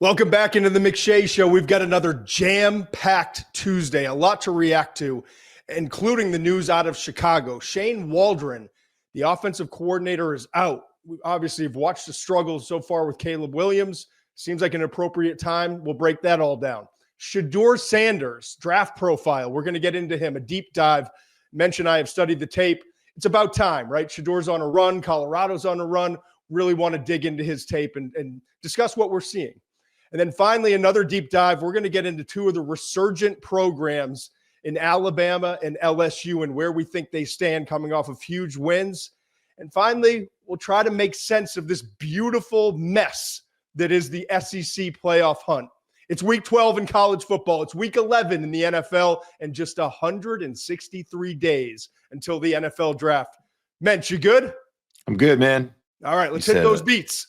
Welcome back into the McShay Show. We've got another jam-packed Tuesday, a lot to react to, including the news out of Chicago. Shane Waldron, the offensive coordinator, is out. We obviously have watched the struggle so far with Caleb Williams. Seems like an appropriate time. We'll break that all down. Shedeur Sanders, draft profile. We're going to get into him, a deep dive. Mention I have studied the tape. It's about time, right? Shedeur's on a run. Colorado's on a run. Really want to dig into his tape and discuss what we're seeing. And then finally, another deep dive. We're going to get into two of the resurgent programs in Alabama and LSU and where we think they stand coming off of huge wins. And finally, we'll try to make sense of this beautiful mess that is the SEC playoff hunt. It's week 12 in college football. It's week 11 in the NFL and just 163 days until the NFL draft. Mensch, you good? I'm good, man. All right, let's hit those beats.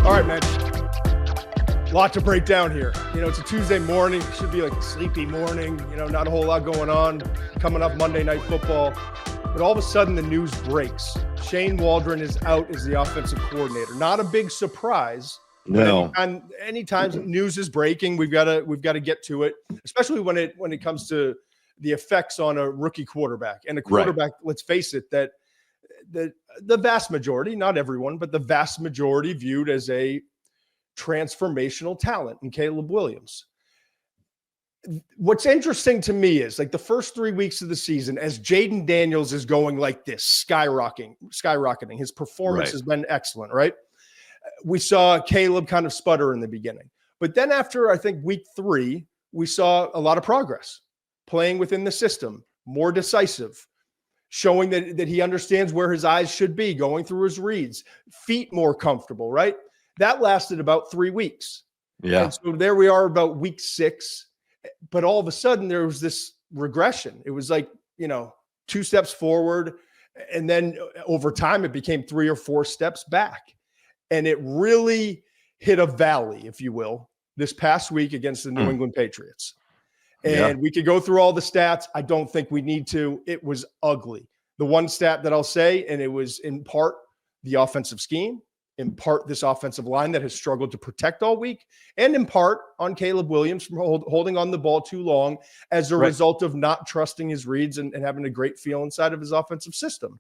All right, man. A lot to break down here. It's a Tuesday morning. It should be like a sleepy morning. Not a whole lot going on. Coming up Monday Night Football. But all of a sudden, the news breaks. Shane Waldron is out as the offensive coordinator. Not a big surprise. No. Anytime news is breaking, we've got to get to it, especially when it comes to the effects on a rookie quarterback. And a quarterback, Let's face it, that the vast majority, not everyone, but the vast majority viewed as a transformational talent in Caleb Williams. What's interesting to me is like the first 3 weeks of the season, as Jaden Daniels is going like this, skyrocketing. His performance has been excellent, right? We saw Caleb kind of sputter in the beginning. But then after, I think, week 3, we saw a lot of progress, playing within the system, more decisive, showing that he understands where his eyes should be, going through his reads, feet more comfortable, right? That lasted about 3 weeks. Yeah. And so there we are about week 6. But all of a sudden there was this regression. It was like, 2 steps forward. And then over time, it became 3 or 4 steps back. And it really hit a valley, if you will, this past week against the New England Patriots. And we could go through all the stats. I don't think we need to. It was ugly. The one stat that I'll say, and it was in part the offensive scheme, in part this offensive line that has struggled to protect all week, and in part on Caleb Williams from holding on the ball too long as a result of not trusting his reads and having a great feel inside of his offensive system.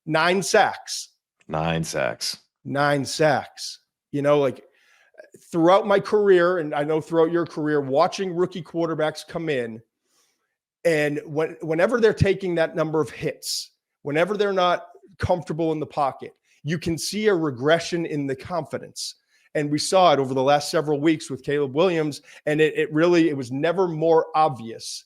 9 sacks. 9 sacks. 9 sacks. Throughout my career, and I know throughout your career, watching rookie quarterbacks come in, and whenever they're taking that number of hits, whenever they're not comfortable in the pocket, you can see a regression in the confidence. And we saw it over the last several weeks with Caleb Williams, and it was never more obvious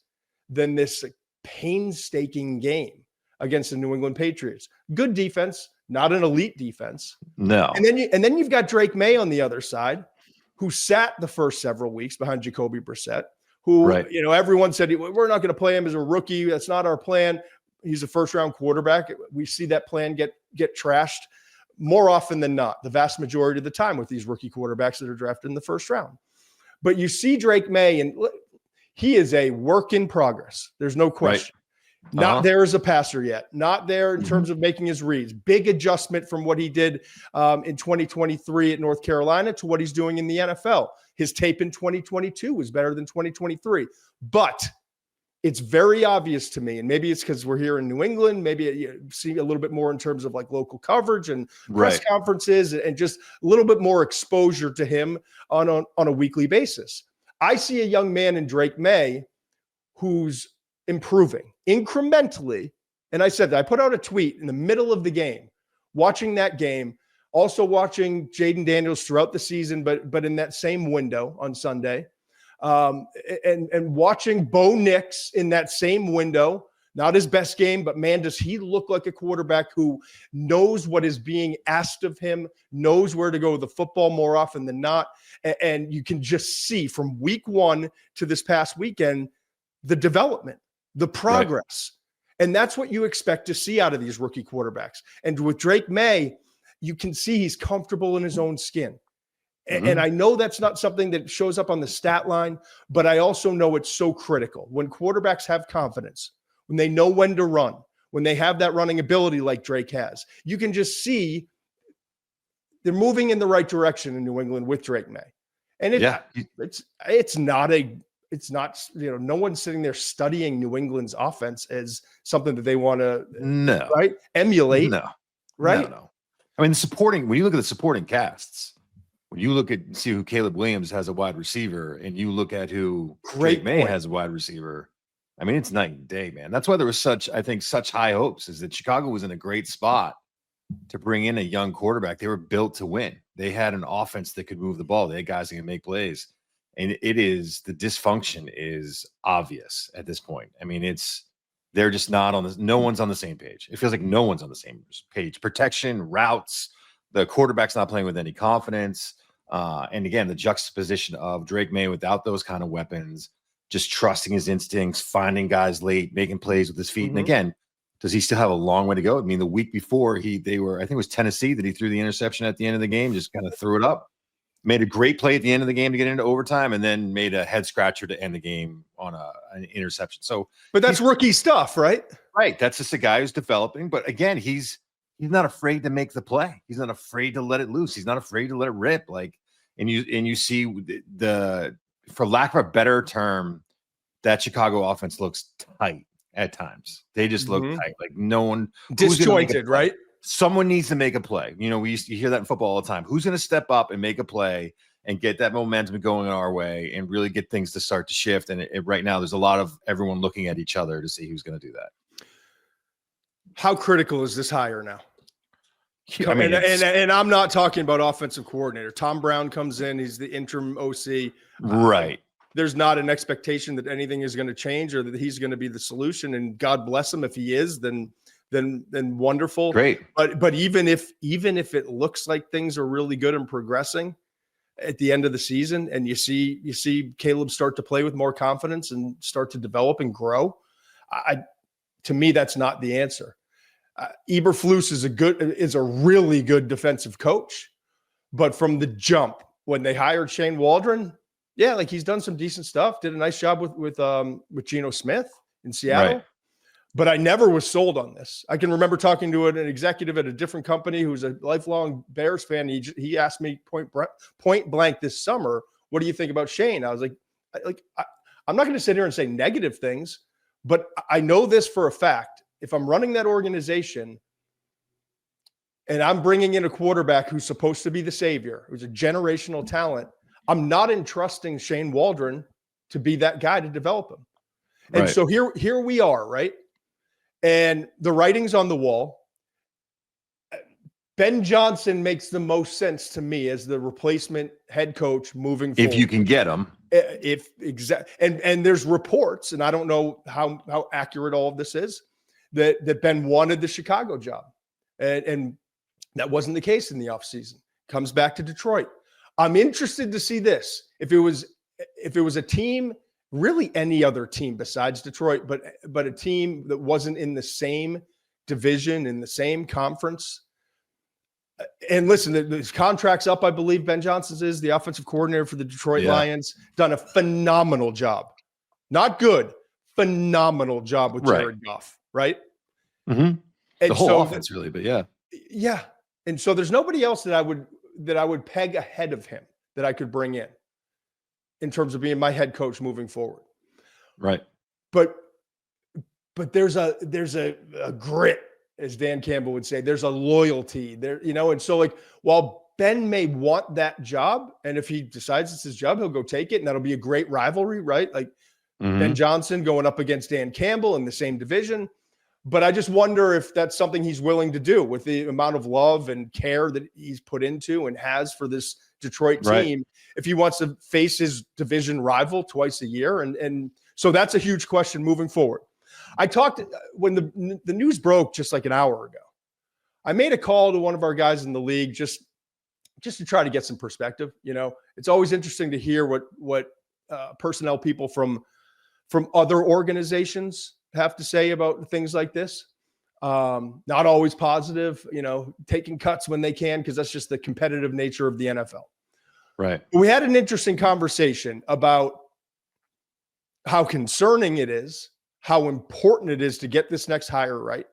than this painstaking game against the New England Patriots. Good defense, not an elite defense. No. And then you've got Drake May on the other side, who sat the first several weeks behind Jacoby Brissett, who, everyone said, we're not going to play him as a rookie. That's not our plan. He's a first-round quarterback. We see that plan get trashed more often than not, the vast majority of the time with these rookie quarterbacks that are drafted in the first round. But you see Drake May, and he is a work in progress. There's no question. Not there as a passer yet. Not there in terms of making his reads. Big adjustment from what he did in 2023 at North Carolina to what he's doing in the NFL. His tape in 2022 was better than 2023. But it's very obvious to me, and maybe it's because we're here in New England, maybe you see a little bit more in terms of like local coverage and press conferences and just a little bit more exposure to him on a weekly basis. I see a young man in Drake May who's improving incrementally. And I said that I put out a tweet in the middle of the game, watching that game, also watching Jaden Daniels throughout the season, but in that same window on Sunday. And watching Bo Nix in that same window, not his best game, but man, does he look like a quarterback who knows what is being asked of him, knows where to go with the football more often than not. And you can just see from week 1 to this past weekend, the development, the progress. And that's what you expect to see out of these rookie quarterbacks. And with Drake May, you can see he's comfortable in his own skin. And I know that's not something that shows up on the stat line, but I also know it's so critical. When quarterbacks have confidence, when they know when to run, when they have that running ability like Drake has, you can just see they're moving in the right direction in New England with Drake May. And it's not, no one's sitting there studying New England's offense as something that they want to emulate. No. Right? No. I mean, when you look at the supporting casts, when you look at see who Caleb Williams has a wide receiver, and you look at who Drake May has a wide receiver, I mean, it's night and day, man. That's why there was such high hopes, is that Chicago was in a great spot to bring in a young quarterback. They were built to win. They had an offense that could move the ball. They had guys that can make plays. And the dysfunction is obvious at this point. I mean, they're just not no one's on the same page. It feels like no one's on the same page. Protection, routes, the quarterback's not playing with any confidence. And again, the juxtaposition of Drake May without those kind of weapons, just trusting his instincts, finding guys late, making plays with his feet. And again, does he still have a long way to go? I mean, the week before I think it was Tennessee that he threw the interception at the end of the game, just kind of threw it up, made a great play at the end of the game to get into overtime, and then made a head scratcher to end the game on an interception. So, but that's rookie stuff, right? Right. That's just a guy who's developing. But again, he's not afraid to make the play. He's not afraid to let it loose. He's not afraid to let it rip. And you see for lack of a better term, that Chicago offense looks tight at times. They just look tight. Like no one disjointed, right? Someone needs to make a play. You hear that in football all the time. Who's going to step up and make a play and get that momentum going our way and really get things to start to shift? And right now, there's a lot of everyone looking at each other to see who's going to do that. How critical is this hire now? I mean, and I'm not talking about offensive coordinator. Tom Brown comes in; he's the interim OC. Right. There's not an expectation that anything is going to change or that he's going to be the solution. And God bless him if he is. Then wonderful. Great. But even if it looks like things are really good and progressing at the end of the season, and you see Caleb start to play with more confidence and start to develop and grow, to me that's not the answer. Eberflus is a really good defensive coach, but from the jump when they hired Shane Waldron, he's done some decent stuff. Did a nice job with Geno Smith in Seattle. Right. But I never was sold on this. I can remember talking to an executive at a different company who's a lifelong Bears fan. He asked me point blank this summer, "What do you think about Shane?" I was like, I'm not going to sit here and say negative things, but I know this for a fact. If I'm running that organization and I'm bringing in a quarterback who's supposed to be the savior, who's a generational talent, I'm not entrusting Shane Waldron to be that guy to develop him. And so here we are, right? And the writing's on the wall. Ben Johnson makes the most sense to me as the replacement head coach moving forward. If you can get him. And there's reports, and I don't know how accurate all of this is, that Ben wanted the Chicago job. And that wasn't the case in the offseason. Comes back to Detroit. I'm interested to see this. If it was a team, really any other team besides Detroit, but a team that wasn't in the same division, in the same conference. And listen, his contract's up, I believe Ben Johnson's is, the offensive coordinator for the Detroit Lions, done a phenomenal job. Not good, phenomenal job with Jared Goff, right? Mm-hmm. The whole offense, really, but yeah. Yeah. And so there's nobody else that I would peg ahead of him that I could bring in terms of being my head coach moving forward. Right. But there's a grit, as Dan Campbell would say. There's a loyalty there, and so while Ben may want that job, and if he decides it's his job, he'll go take it, and that'll be a great rivalry, right? Ben Johnson going up against Dan Campbell in the same division. But I just wonder if that's something he's willing to do with the amount of love and care that he's put into and has for this Detroit team, if he wants to face his division rival twice a year. And so that's a huge question moving forward. I talked when the news broke just like an hour ago. I made a call to one of our guys in the league just to try to get some perspective. It's always interesting to hear what personnel people from other organizations have to say about things like this. Not always positive, taking cuts when they can, because that's just the competitive nature of the NFL. Right. We had an interesting conversation about how concerning it is, how important it is to get this next hire right,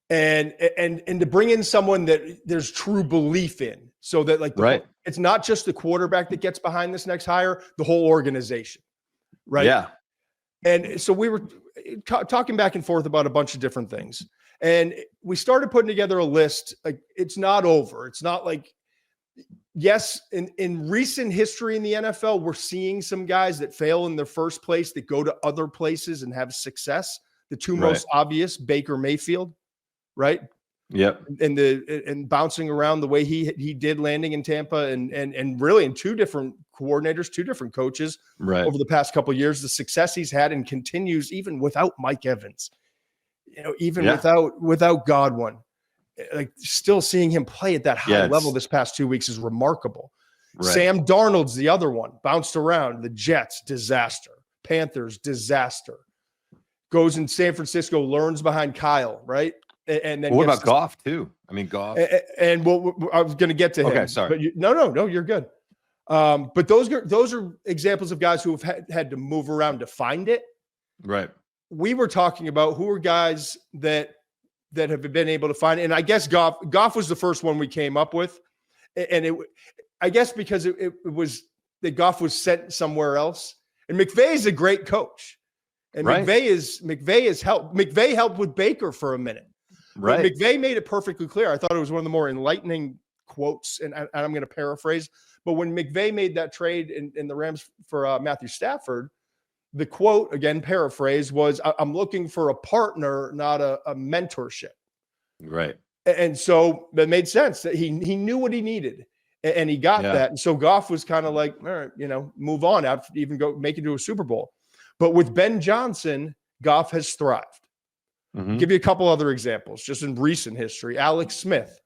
and to bring in someone that there's true belief in, so that like it's not just the quarterback that gets behind this next hire, the whole organization, right? Yeah. And so we were talking back and forth about a bunch of different things, and we started putting together a list. Like, it's not over. It's not like, yes, in recent history in the NFL, we're seeing some guys that fail in their first place that go to other places and have success. The two most obvious, Baker Mayfield, right? Yep. And bouncing around the way he did, landing in Tampa, and really in two different coordinators, two different coaches over the past couple of years, the success he's had and continues even without Mike Evans, even without Godwin. Like, still seeing him play at that high level this past 2 weeks is remarkable. Sam Darnold's the other one, bounced around. The Jets, disaster. Panthers, disaster. Goes in San Francisco, learns behind Kyle, right? And then what about Goff too? I mean, Goff. And I was going to get to him. Okay, sorry. But no, you're good. But those are examples of guys who have had to move around to find it. Right. We were talking about who are guys that have been able to find it. And I guess Goff was the first one we came up with. And I guess because it was that Goff was sent somewhere else. And McVay is a great coach. And McVay has helped. McVay helped with Baker for a minute. Right. But McVay made it perfectly clear. I thought it was one of the more enlightening quotes, and I'm going to paraphrase. But when McVay made that trade in the Rams for Matthew Stafford, the quote, again, paraphrase, was, "I'm looking for a partner, not a mentorship." Right. And so that made sense. That he knew what he needed, and he got that. And so Goff was kind of like, all right, move on, after even make it to a Super Bowl. But with Ben Johnson, Goff has thrived. Mm-hmm. Give you a couple other examples just in recent history. Alex Smith,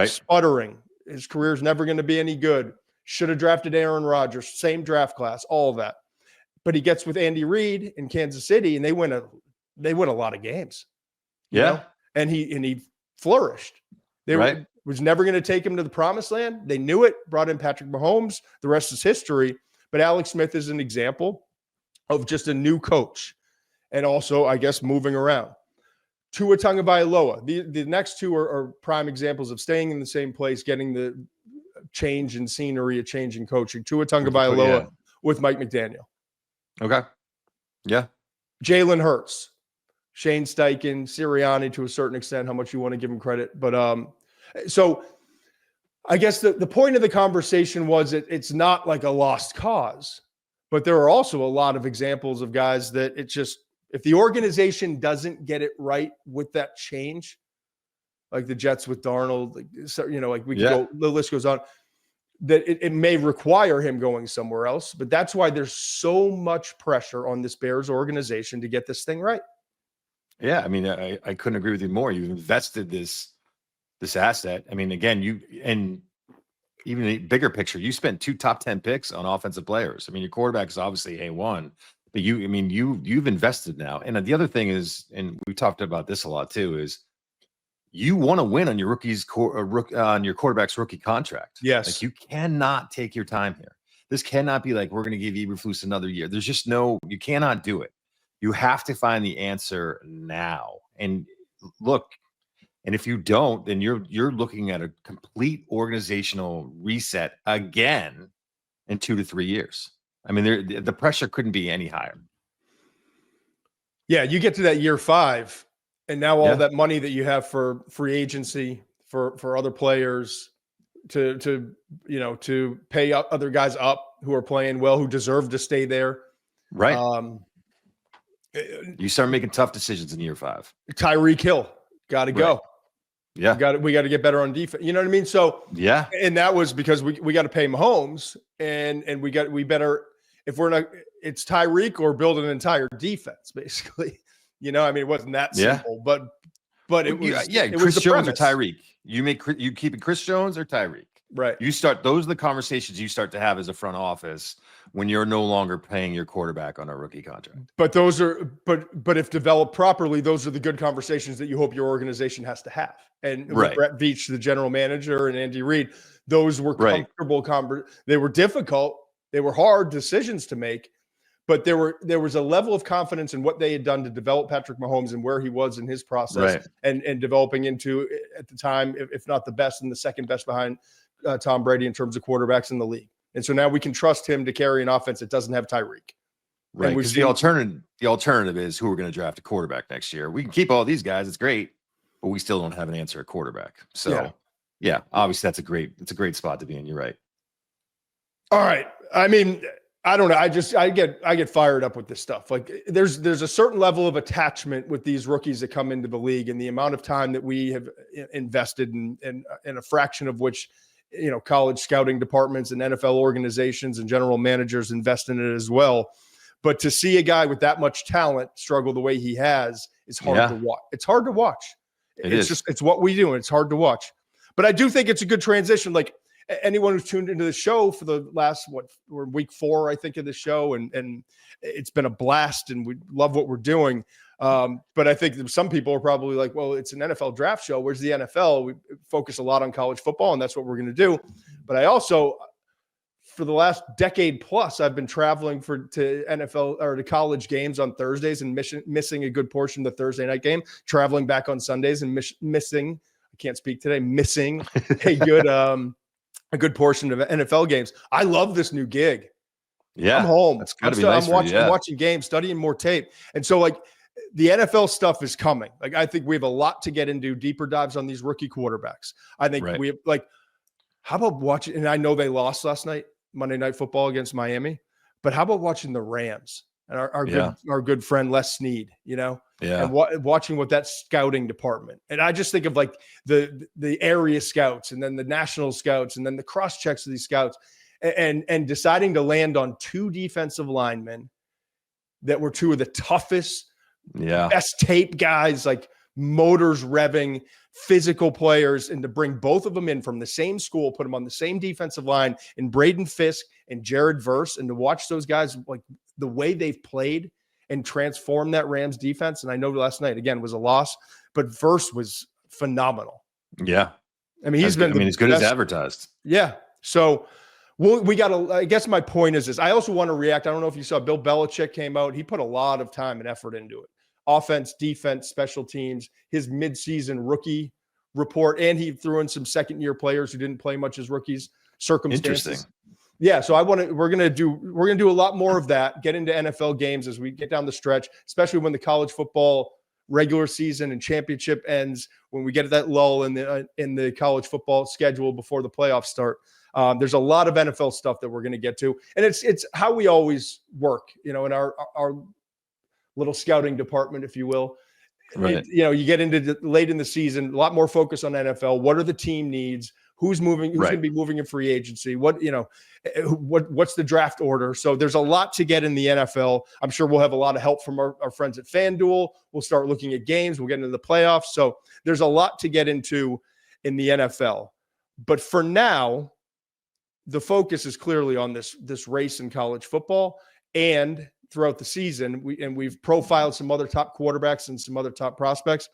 sputtering. His career is never going to be any good. Should have drafted Aaron Rodgers, same draft class, all of that. But he gets with Andy Reid in Kansas City, and they win a lot of games. And he flourished. Was never going to take him to the promised land. They knew it. Brought in Patrick Mahomes. The rest is history. But Alex Smith is an example of just a new coach. And also, I guess, moving around. Tua Tagovailoa. The next two are prime examples of staying in the same place, getting the change in scenery, a change in coaching. Tua Tagovailoa with Mike McDaniel. Okay. Yeah. Jalen Hurts, Shane Steichen, Sirianni to a certain extent, how much you want to give him credit. But so I guess the point of the conversation was it's not like a lost cause, but there are also a lot of examples of guys that it just, if the organization doesn't get it right with that change, like the Jets with Darnold, like we can go, the list goes on, that it may require him going somewhere else. But that's why there's so much pressure on this Bears organization to get this thing right. Yeah, I mean, I couldn't agree with you more. You've invested this asset. I mean, again, and even the bigger picture, you spent 2 top 10 picks on offensive players. I mean, your quarterback is obviously A1. But you've invested now. And the other thing is, and we talked about this a lot too, is you want to win on your on your quarterback's rookie contract. Yes. Like, you cannot take your time here. This cannot be like, we're going to give Eberflus another year. There's just you cannot do it. You have to find the answer now. And look, and if you don't, then you're looking at a complete organizational reset again in 2 to 3 years. I mean, the pressure couldn't be any higher. Yeah, you get to that year 5, and now all that money that you have for free agency, for other players, to pay other guys up who are playing well, who deserve to stay there. Right. You start making tough decisions in year 5. Tyreek Hill, got to go. Yeah, we got to get better on defense. You know what I mean? So and that was because we got to pay Mahomes, and we better. If we're not, it's Tyreek or build an entire defense, basically. I mean, it wasn't that simple, but it was. Chris Jones or Tyreek. You keeping Chris Jones or Tyreek? Right. Those are the conversations you start to have as a front office when you're no longer paying your quarterback on a rookie contract. But if developed properly, those are the good conversations that you hope your organization has to have. And with Brett Veach, the general manager, and Andy Reid, those were comfortable they were difficult, they were hard decisions to make, but there was a level of confidence in what they had done to develop Patrick Mahomes and where he was in his process, and developing into, at the time, if not the best and the second best behind Tom Brady in terms of quarterbacks in the league. And so now we can trust him to carry an offense that doesn't have Tyreek. Right. Because the alternative is who we're going to draft a quarterback next year. We can keep all these guys. It's great, but we still don't have an answer at quarterback. So yeah, obviously it's a great spot to be in. You're right. All right. I mean, I don't know. I get fired up with this stuff. Like there's a certain level of attachment with these rookies that come into the league, and the amount of time that we have invested in a fraction of which, college scouting departments and NFL organizations and general managers invest in it as well. But to see a guy with that much talent struggle the way he has is hard to watch. It's hard to watch. It's what we do, and it's hard to watch. But I do think it's a good transition. Like anyone who's tuned into the show for the last, we're week 4, I think, of the show, and it's been a blast, and we love what we're doing. But I think some people are probably like, well, it's an NFL draft show. Where's the NFL? We focus a lot on college football, and that's what we're going to do. But I also, for the last decade plus, I've been traveling to NFL or to college games on Thursdays and missing a good portion of the Thursday night game, traveling back on Sundays and missing a good portion of NFL games. I love this new gig. Yeah. I'm home. That's gotta be nice for you. I'm watching games, studying more tape. And so like the NFL stuff is coming. Like I think we have a lot to get into, deeper dives on these rookie quarterbacks. I think we have, like, how about watching, and I know they lost last night, Monday Night Football against Miami, but how about watching the Rams and our good friend Les Snead, and watching what that scouting department. And I just think of like the area scouts and then the national scouts and then the cross checks of these scouts and deciding to land on 2 defensive linemen that were 2 of the toughest, best tape guys, like motors revving, physical players, and to bring both of them in from the same school, put them on the same defensive line, and Braden Fisk and Jared Verse, and to watch those guys, like the way they've played and transformed that Rams defense. And I know last night, again, was a loss, but Verse was phenomenal. Yeah. I mean, he's been as good as advertised. Yeah. So we got to, I guess my point is this. I also want to react. I don't know if you saw Bill Belichick came out. He put a lot of time and effort into it. Offense, defense, special teams, his midseason rookie report, and he threw in some second-year players who didn't play much as rookies. Circumstances. Interesting. Yeah, so we're gonna do a lot more of that. Get into NFL games as we get down the stretch, especially when the college football regular season and championship ends. When we get that lull in the college football schedule before the playoffs start, there's a lot of NFL stuff that we're going to get to, and it's how we always work, in our little scouting department, if you will. Right. You get into late in the season, a lot more focus on NFL. What are the team needs? Who's moving? Who's going to be moving in free agency? What's the draft order? So there's a lot to get in the NFL. I'm sure we'll have a lot of help from our friends at FanDuel. We'll start looking at games. We'll get into the playoffs. So there's a lot to get into in the NFL. But for now, the focus is clearly on this race in college football, and throughout the season, we've profiled some other top quarterbacks and some other top prospects.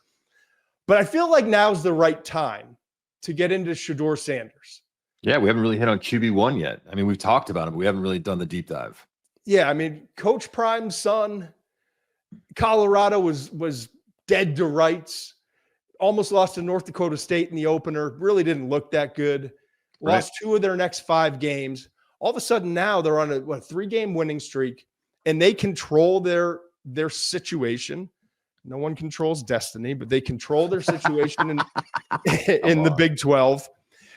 But I feel like now's the right time to get into Shedeur Sanders. Yeah, we haven't really hit on QB1 yet. I mean, we've talked about him, but we haven't really done the deep dive. Yeah, I mean, Coach Prime's son, Colorado was dead to rights. Almost lost to North Dakota State in the opener. Really didn't look that good. Lost 2 of their next 5 games. All of a sudden now they're on a 3-game winning streak, and they control their situation. No one controls destiny, but they control their situation in the Big 12.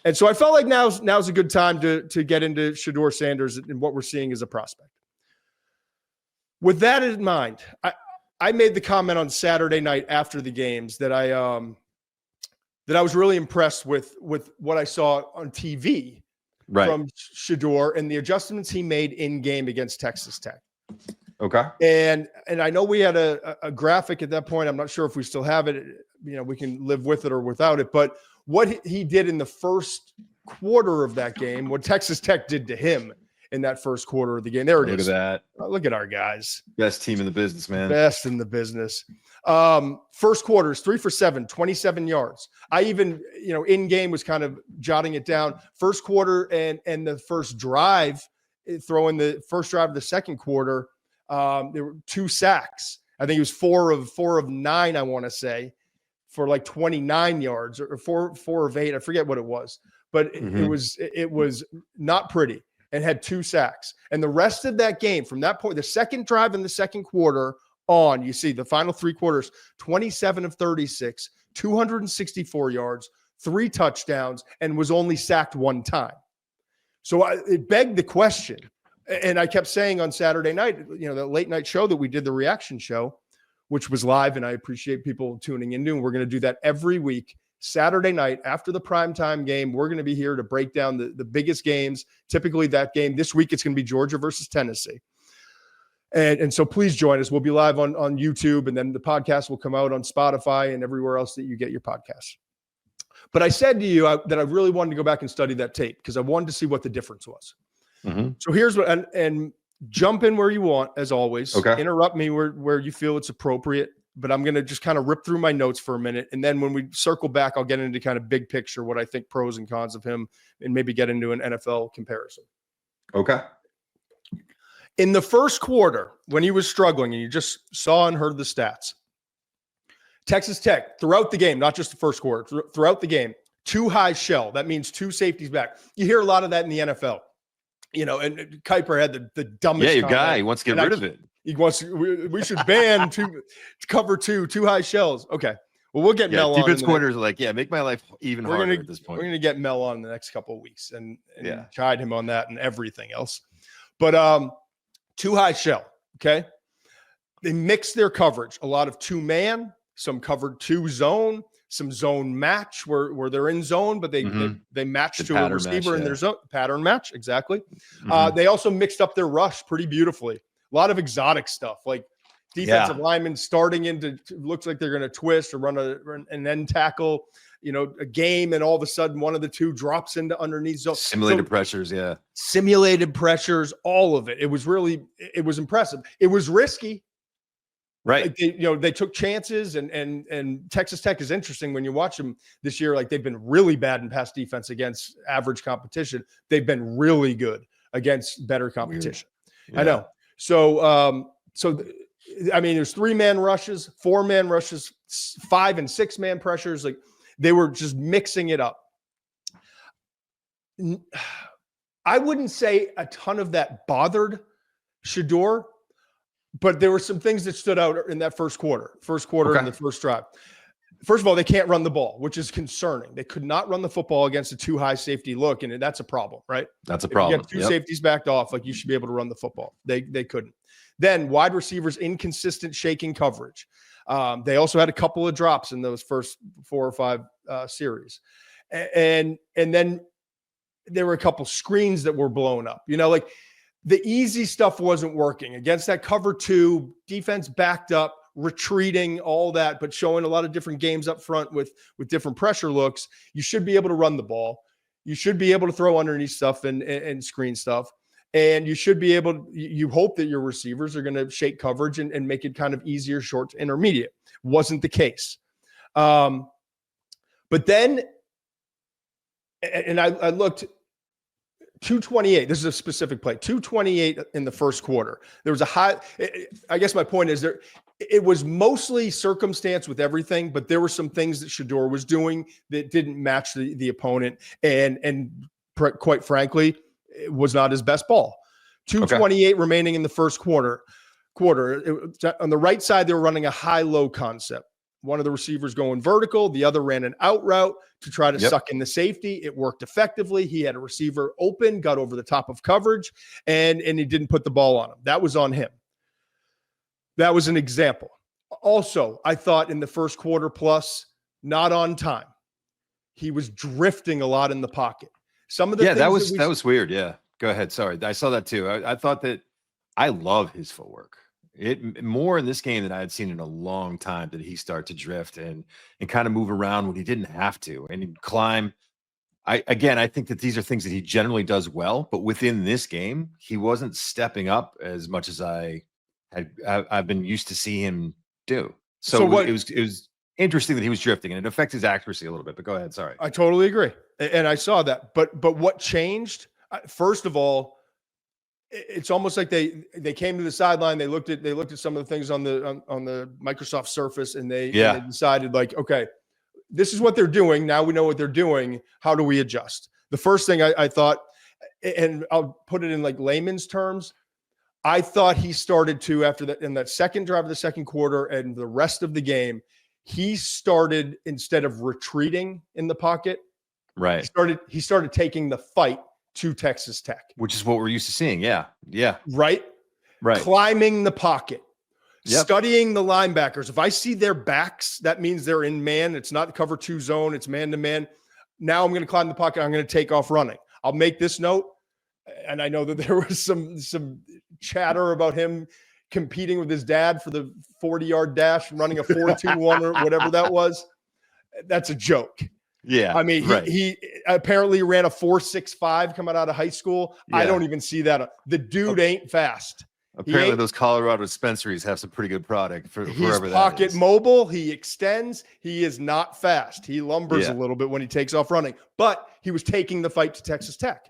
And so I felt like now's a good time to get into Shedeur Sanders and what we're seeing as a prospect. With that in mind, I made the comment on Saturday night after the games that I was really impressed with what I saw on TV from Shedeur and the adjustments he made in game against Texas Tech. Okay. And I know we had a graphic at that point. I'm not sure if we still have it. We can live with it or without it. But what he did in the first quarter of that game, what Texas Tech did to him in that first quarter of the game. There it is. Look at that. Look at our guys. Best team in the business, man. Best in the business. First quarter is 3 for 7, 27 yards. I even, in game was kind of jotting it down. First quarter and the first drive, throwing the first drive of the second quarter, there were 2 sacks. I think it was 4 of 9, I want to say, for like 29 yards or 4 of 8. I forget what it was, but it was not pretty and had 2 sacks. And the rest of that game from that point, the second drive in the second quarter on, you see the final 3 quarters, 27 of 36, 264 yards, 3 touchdowns, and was only sacked 1 time. So it begged the question. And I kept saying on Saturday night, the late night show that we did, the reaction show, which was live, and I appreciate people tuning into, and we're going to do that every week. Saturday night after the primetime game, we're going to be here to break down the biggest games, typically that game. This week, it's going to be Georgia versus Tennessee. And so please join us. We'll be live on YouTube, and then the podcast will come out on Spotify and everywhere else that you get your podcasts. But I said to you that I really wanted to go back and study that tape because I wanted to see what the difference was. So here's what, and jump in where you want, as always. Okay. Interrupt me where you feel it's appropriate, but I'm going to just kind of rip through my notes for a minute. And then when we circle back, I'll get into kind of big picture, what I think pros and cons of him, and maybe get into an NFL comparison. Okay. In the first quarter, when he was struggling, and you just saw and heard the stats, Texas Tech, throughout the game, not just the first quarter, throughout the game, 2 high shell. That means 2 safeties back. You hear a lot of that in the NFL. And Kuiper had the dumbest. Yeah, your guy, he wants to get rid of it. He wants. We should ban cover 2 high shells. Okay. Well, we'll get Mel on. Defense corners are like, make my life even harder at this point. We're going to get Mel on in the next couple of weeks and guide him on that and everything else. But 2 high shell. Okay. They mix their coverage. A lot of 2-man, some covered 2 zone, some zone match where they're in zone, but they match to a receiver in their zone. Pattern match, exactly. They also mixed up their rush pretty beautifully. A lot of exotic stuff, like defensive linemen starting into, looks like they're going to twist or run an end tackle, a game, and all of a sudden one of the 2 drops into underneath zone. Simulated pressures, Simulated pressures, all of it. It was impressive. It was risky. Right. Like they took chances, and Texas Tech is interesting when you watch them this year. Like, they've been really bad in pass defense against average competition. They've been really good against better competition. Yeah. I know. So, there's 3-man rushes, 4-man rushes, 5 and 6-man pressures. Like, they were just mixing it up. I wouldn't say a ton of that bothered Shedeur, but there were some things that stood out in that first quarter in the first drive. First of all, they can't run the ball, which is concerning. They could not run the football against a 2 high safety look, and that's a problem, right? That's a problem. If you get 2 safeties backed off, like, you should be able to run the football. They couldn't. Then wide receivers, inconsistent shaking coverage. They also had a couple of drops in those first 4 or 5 series. And then there were a couple screens that were blown up. Like, the easy stuff wasn't working against that cover 2 defense, backed up, retreating, all that, but showing a lot of different games up front with different pressure looks. You should be able to run the ball. You should be able to throw underneath stuff and screen stuff. And you should be able, you hope that your receivers are going to shake coverage and make it kind of easier, short to intermediate. Wasn't the case. But then, and I looked, 228. This is a specific play. 228 in the first quarter. There was a high. I guess my point is it was mostly circumstance with everything, but there were some things that Shedeur was doing that didn't match the opponent, and quite frankly, it was not his best ball. 228 remaining in the first quarter. On the right side, they were running a high-low concept. One of the receivers going vertical, the other ran an out route to try to suck in the safety. It worked effectively. He had a receiver open, got over the top of coverage, and he didn't put the ball on him. That was on him. That was an example. Also, I thought in the first quarter plus, not on time. He was drifting a lot in the pocket. Some of the things that was weird. Yeah, go ahead. Sorry, I saw that too. I thought that I love his footwork. It more in this game than I had seen in a long time. Did he start to drift and kind of move around when he didn't have to, and he'd climb I think that these are things that he generally does well, but within this game, he wasn't stepping up as much as I've been used to see him do. So it was interesting that he was drifting, and it affects his accuracy a little bit. But go ahead, sorry. I totally agree, and I saw that. But what changed? First of all, it's almost like they came to the sideline. They looked at some of the things on the Microsoft Surface, and they decided, like, okay, this is what they're doing. Now we know what they're doing. How do we adjust? The first thing I thought, and I'll put it in like layman's terms, I thought he started to, after that, in that second drive of the second quarter and the rest of the game, he started, instead of retreating in the pocket, right? He started taking the fight to Texas Tech, which is what we're used to seeing. Yeah. Right. Climbing the pocket. Yep. Studying the linebackers. If I see their backs, that means they're in man. It's not cover 2 zone. It's man to man. Now I'm going to climb the pocket. I'm going to take off running. I'll make this note. And I know that there was some chatter about him competing with his dad for the 40-yard dash, running a 4.21 or whatever that was. That's a joke. Yeah. I mean, he apparently ran a 4.65 coming out of high school. Yeah. I don't even see that. The dude ain't fast. Apparently, those Colorado dispensaries have some pretty good product for whoever that is. He's pocket mobile. He extends. He is not fast. He lumbers a little bit when he takes off running, but he was taking the fight to Texas Tech.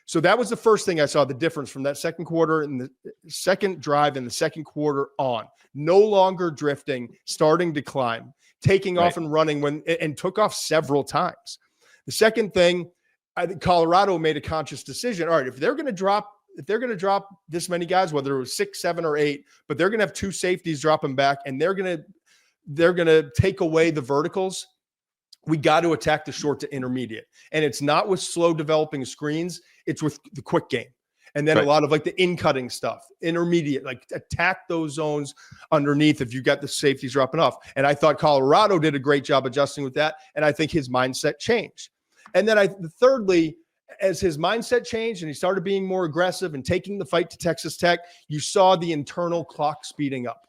So that was the first thing I saw, the difference from that second quarter and the second drive in the second quarter on. No longer drifting, starting to climb, taking off and running and took off several times. The second thing, I think Colorado made a conscious decision. All right, if they're going to drop this many guys, whether it was 6, 7, or 8, but they're going to have 2 safeties dropping back, and they're going to take away the verticals. We got to attack the short to intermediate, and it's not with slow developing screens; it's with the quick game, and then a lot of like the in-cutting stuff, intermediate, like attack those zones underneath if you got the safeties dropping off. And I thought Colorado did a great job adjusting with that, and I think his mindset changed. And then thirdly, as his mindset changed and he started being more aggressive and taking the fight to Texas Tech, you saw the internal clock speeding up.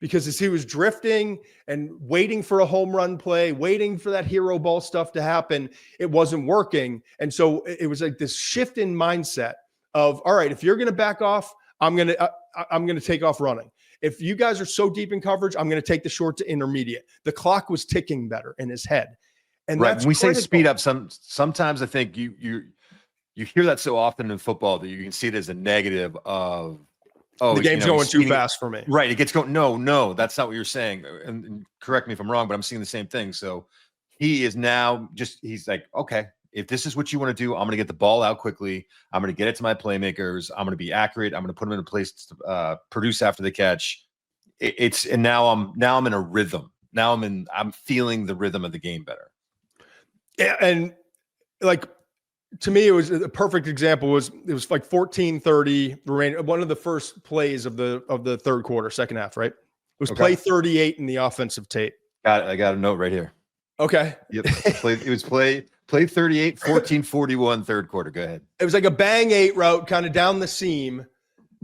Because as he was drifting and waiting for a home run play, waiting for that hero ball stuff to happen, it wasn't working. And so it was like this shift in mindset of, all right, if you're going to back off, I'm going to take off running. If you guys are so deep in coverage, I'm going to take the short to intermediate. The clock was ticking better in his head. And right. When we say speed up, sometimes I think you hear that so often in football that you can see it as a negative of, the game's going too fast for me. Right. It gets going. No, that's not what you're saying. And correct me if I'm wrong, but I'm seeing the same thing. So he is now he's like, okay, if this is what you want to do, I'm going to get the ball out quickly. I'm going to get it to my playmakers. I'm going to be accurate. I'm going to put them in a place to produce after the catch. And now I'm in a rhythm. Now I'm feeling the rhythm of the game better. Yeah, and like to me, it was a perfect example. It was like 14-30, one of the first plays of the third quarter, second half, right? It was play 38 in the offensive tape. Got it. I got a note right here. Okay. Yep. It was play 38, 14-41, third quarter. Go ahead. It was like a bang 8 route kind of down the seam.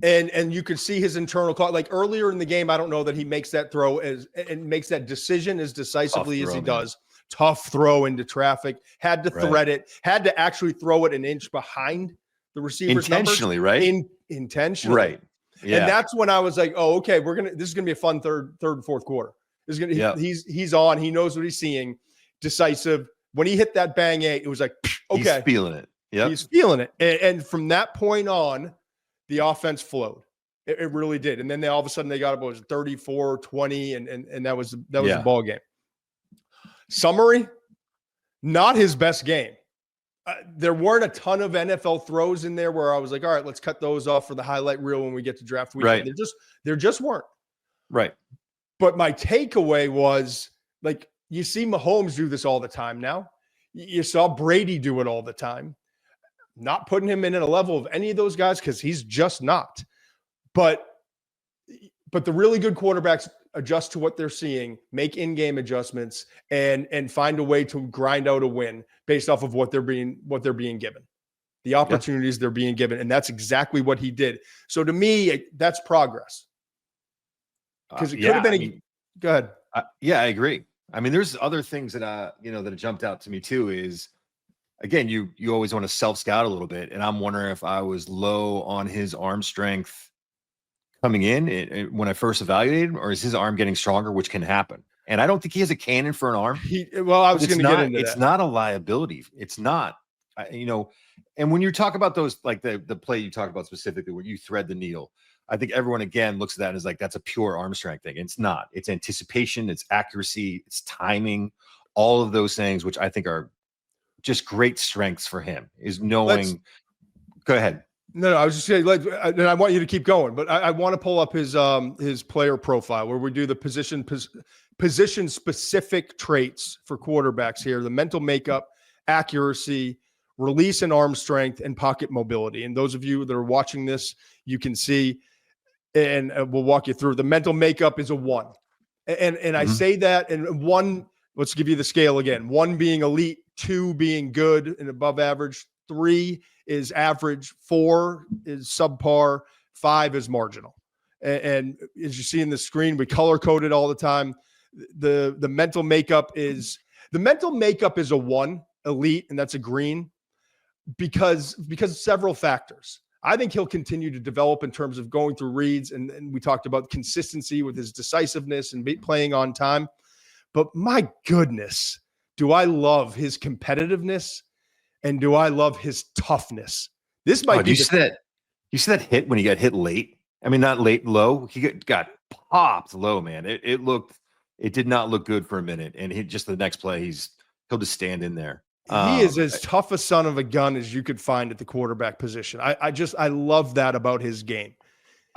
And you could see his internal clock. Like earlier in the game, I don't know that he makes that throw and makes that decision as decisively as he does. Tough throw into traffic, had to thread it, had to actually throw it an inch behind the receiver's intentionally, numbers. right? Intentionally. Right. Yeah. And that's when I was like, oh, okay, this is going to be a fun third and fourth quarter. He's on, he knows what he's seeing. Decisive. When he hit that bang 8, it was like, okay. He's feeling it. Yeah. He's feeling it. And from that point on, the offense flowed. It really did. And then all of a sudden they got about 34-20 and that was the ball game. Summary, not his best game. There weren't a ton of NFL throws in there where I was like, all right, let's cut those off for the highlight reel when we get to draft weekend. Right. There just weren't. Right. But my takeaway was, like, you see Mahomes do this all the time now. You saw Brady do it all the time. Not putting him in a level of any of those guys because he's just not. But the really good quarterbacks adjust to what they're seeing, make in-game adjustments, and find a way to grind out a win based off of what they're being given, the opportunities they're being given, and that's exactly what he did. So to me, that's progress. Because it could have been. Go ahead. I agree. I mean, there's other things that that jumped out to me too. Is again, you always want to self-scout a little bit, and I'm wondering if I was low on his arm strength coming in when I first evaluated him, or is his arm getting stronger, which can happen. And I don't think he has a cannon for an arm. I was going to get into that. It's not a liability. It's not, and when you talk about those, like the play you talk about specifically, where you thread the needle, I think everyone again looks at that and is like, that's a pure arm strength thing. It's not. It's anticipation, it's accuracy, it's timing, all of those things, which I think are just great strengths for him, is knowing. Go ahead. No, I was just saying, and I want you to keep going, but I want to pull up his player profile where we do the position specific traits for quarterbacks here: the mental makeup, accuracy, release and arm strength, and pocket mobility. And those of you that are watching this, you can see, and we'll walk you through. The mental makeup is a 1, and I say that, and 1. Let's give you the scale again: 1 being elite, 2 being good and above average, 3 is average, 4 is subpar, 5 is marginal. And as you see in the screen, we color code it all the time. The mental makeup is a 1, elite, and that's a green, because of several factors. I think he'll continue to develop in terms of going through reads, and we talked about consistency with his decisiveness and playing on time. But my goodness, do I love his competitiveness, and do I love his toughness? This might be. You see that hit when he got hit late? I mean, not late, low. He got popped low, man. It did not look good for a minute, and just the next play, he'll just stand in there. He is as tough a son of a gun as you could find at the quarterback position. I love that about his game.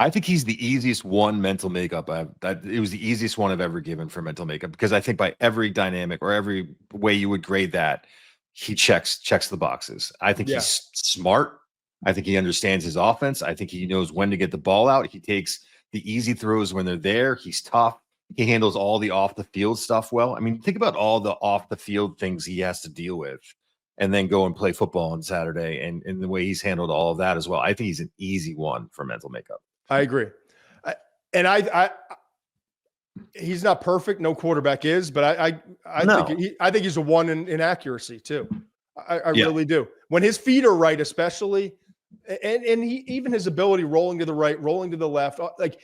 I think he's the easiest one mental makeup. It was the easiest one I've ever given for mental makeup, because I think by every dynamic or every way you would grade that, he checks the boxes. I think he's smart. I think he understands his offense. I think he knows when to get the ball out. He takes the easy throws when they're there. He's tough. He handles all the off the field stuff well. I mean, think about all the off the field things he has to deal with, and then go and play football on Saturday, and the way he's handled all of that as well. I think he's an easy one for mental makeup. I agree. He's not perfect. No quarterback is, but I think he's a 1 in accuracy too. I really do. When his feet are right, especially, and he, even his ability rolling to the right, rolling to the left, like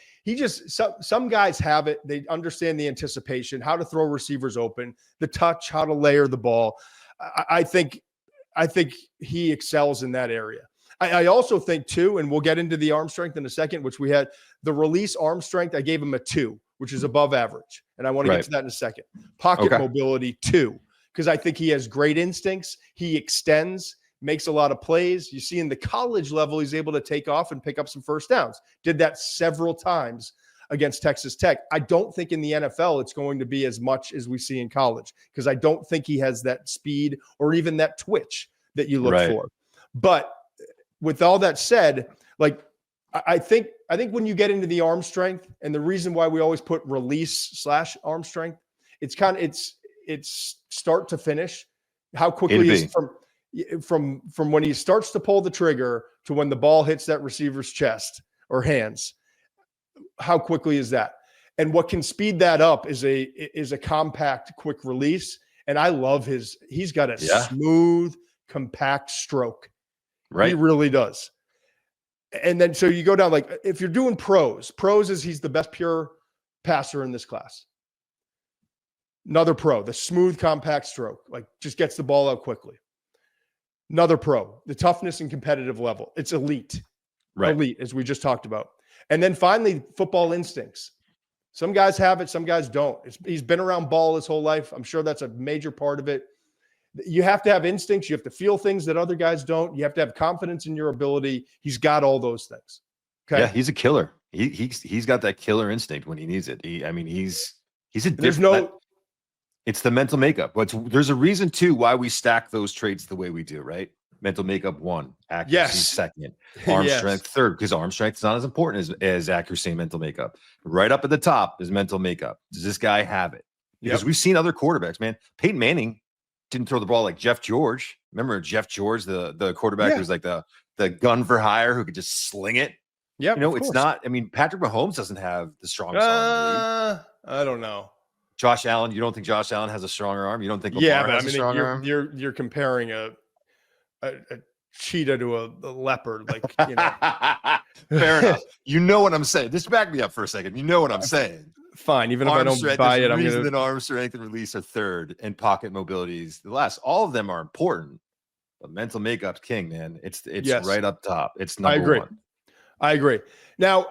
some guys have it. They understand the anticipation, how to throw receivers open, the touch, how to layer the ball. I think he excels in that area. I also think too, and we'll get into the arm strength in a second, which we had the release arm strength. I gave him a 2, which is above average. And I want to get to that in a second. Pocket mobility 2, because I think he has great instincts. He extends, makes a lot of plays. You see in the college level, he's able to take off and pick up some first downs. Did that several times against Texas Tech. I don't think in the NFL it's going to be as much as we see in college, because I don't think he has that speed or even that twitch that you look for. But with all that said, like, I think when you get into the arm strength, and the reason why we always put release/arm strength, it's start to finish. How quickly is from when he starts to pull the trigger to when the ball hits that receiver's chest or hands? How quickly is that? And what can speed that up is a compact, quick release. And I love he's got a smooth, compact stroke. Right. He really does. And then, so you go down, like, if you're doing pros is he's the best pure passer in this class. Another pro, the smooth, compact stroke, like, just gets the ball out quickly. Another pro, the toughness and competitive level. It's elite. Elite, as we just talked about. And then finally, football instincts. Some guys have it, some guys don't. He's been around ball his whole life. I'm sure that's a major part of it. You have to have instincts. You have to feel things that other guys don't. You have to have confidence in your ability. He's got all those things. Okay. Yeah, he's a killer. He's got that killer instinct when he needs it. He's a different. It's the mental makeup. But there's a reason too why we stack those traits the way we do, right? Mental makeup 1, accuracy 2nd, arm strength 3rd, because arm strength is not as important as accuracy and mental makeup. Right up at the top is mental makeup. Does this guy have it? Because we've seen other quarterbacks, man. Peyton Manning didn't throw the ball like Jeff George. Remember Jeff George, the quarterback who was like the gun for hire, who could just sling it? Yeah, it's not. I mean, Patrick Mahomes doesn't have the strongest arm. I don't know. Josh Allen, you don't think Josh Allen has a stronger arm? You don't think Lamar has a stronger arm? You're comparing a cheetah to a leopard, like, you know. Fair enough. You know what I'm saying. Just back me up for a second. You know what I'm saying. Fine. Even if I don't buy it, I'm going to. Arm strength and release are third, and pocket mobility is the last. All of them are important, but mental makeup's king, man. It's right up top. It's number one. I agree. Now,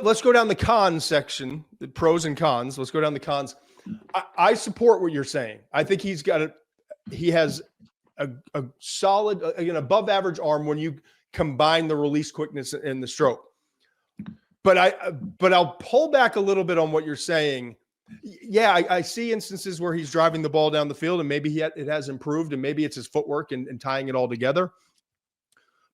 let's go down the cons section, the pros and cons. Let's go down the cons. I support what you're saying. I think he has a solid, an above average arm when you combine the release quickness and the stroke. But I'll pull back a little bit on what you're saying. Yeah, I see instances where he's driving the ball down the field, and maybe it has improved, and maybe it's his footwork and tying it all together.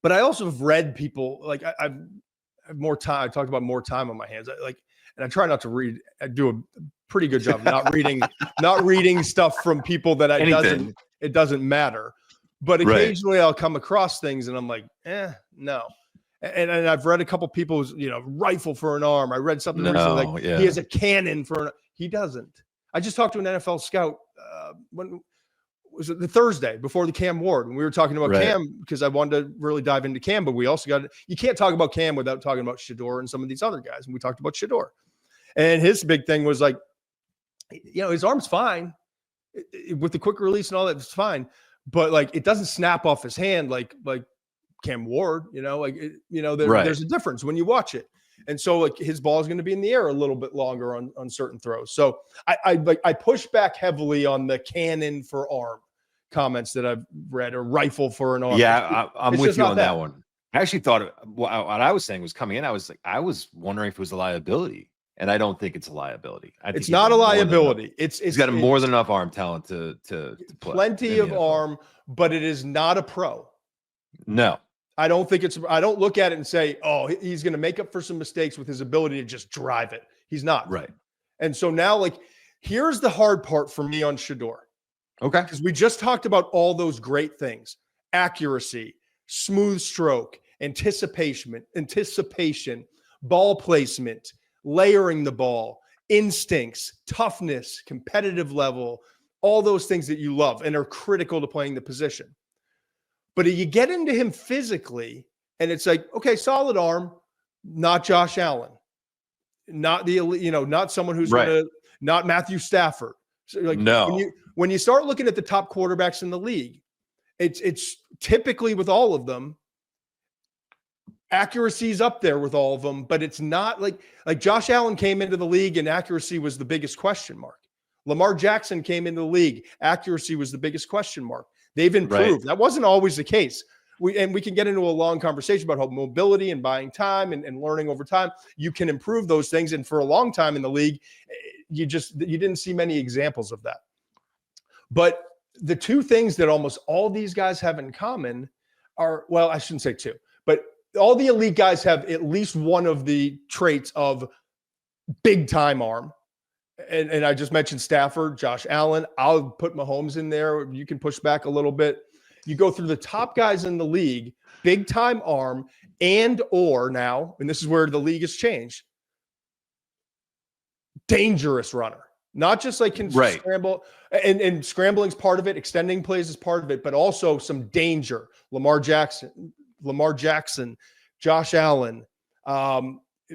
But I also have read people, like, I have more time. I talked about more time on my hands. And I try not to read. I do a pretty good job not reading stuff from people that it doesn't matter. But occasionally I'll come across things and I'm like, no. And I've read a couple people's, rifle for an arm. I read something recently like he has a cannon for an. He doesn't. I just talked to an NFL scout when was it the Thursday before the Cam Ward, and we were talking about Cam because I wanted to really dive into Cam, but we also you can't talk about Cam without talking about Shedeur and some of these other guys. And we talked about Shedeur, and his big thing was like, his arm's fine with the quick release and all that. It's fine, but like it doesn't snap off his hand like Cam Ward. There's a difference when you watch it. And so like his ball is going to be in the air a little bit longer on certain throws. So I push back heavily on the cannon for arm comments that I've read, or rifle for an arm. Yeah, I'm with you on that one. I actually thought what I was saying was coming in. I was wondering if it was a liability, and I don't think it's a liability. I think it's not a liability. He's got more than enough arm talent to play. Plenty of arm, but it is not a pro. No. I don't look at it and say, oh, he's going to make up for some mistakes with his ability to just drive it. He's not. Right. And so now, here's the hard part for me on Shedeur. Okay. Because we just talked about all those great things: accuracy, smooth stroke, anticipation, ball placement, layering the ball, instincts, toughness, competitive level, all those things that you love and are critical to playing the position. But you get into him physically, and it's like, okay, solid arm, not Josh Allen, not not someone who's not Matthew Stafford. So no. When you start looking at the top quarterbacks in the league, it's typically with all of them, accuracy's up there with all of them, but it's not like Josh Allen came into the league and accuracy was the biggest question mark. Lamar Jackson came into the league, accuracy was the biggest question mark. They've improved. That wasn't always the case. We can get into a long conversation about how mobility and buying time and learning over time, you can improve those things. And for a long time in the league, you didn't see many examples of that. But the two things that almost all these guys have in common are, well, I shouldn't say two, but all the elite guys have at least one of the traits of big time arm. And I just mentioned Stafford, Josh Allen. I'll put Mahomes in there. You can push back a little bit. You go through the top guys in the league, big time arm, or now, and this is where the league has changed, dangerous runner. Not just scramble, and scrambling's part of it, extending plays is part of it, but also some danger. Lamar Jackson, Josh Allen,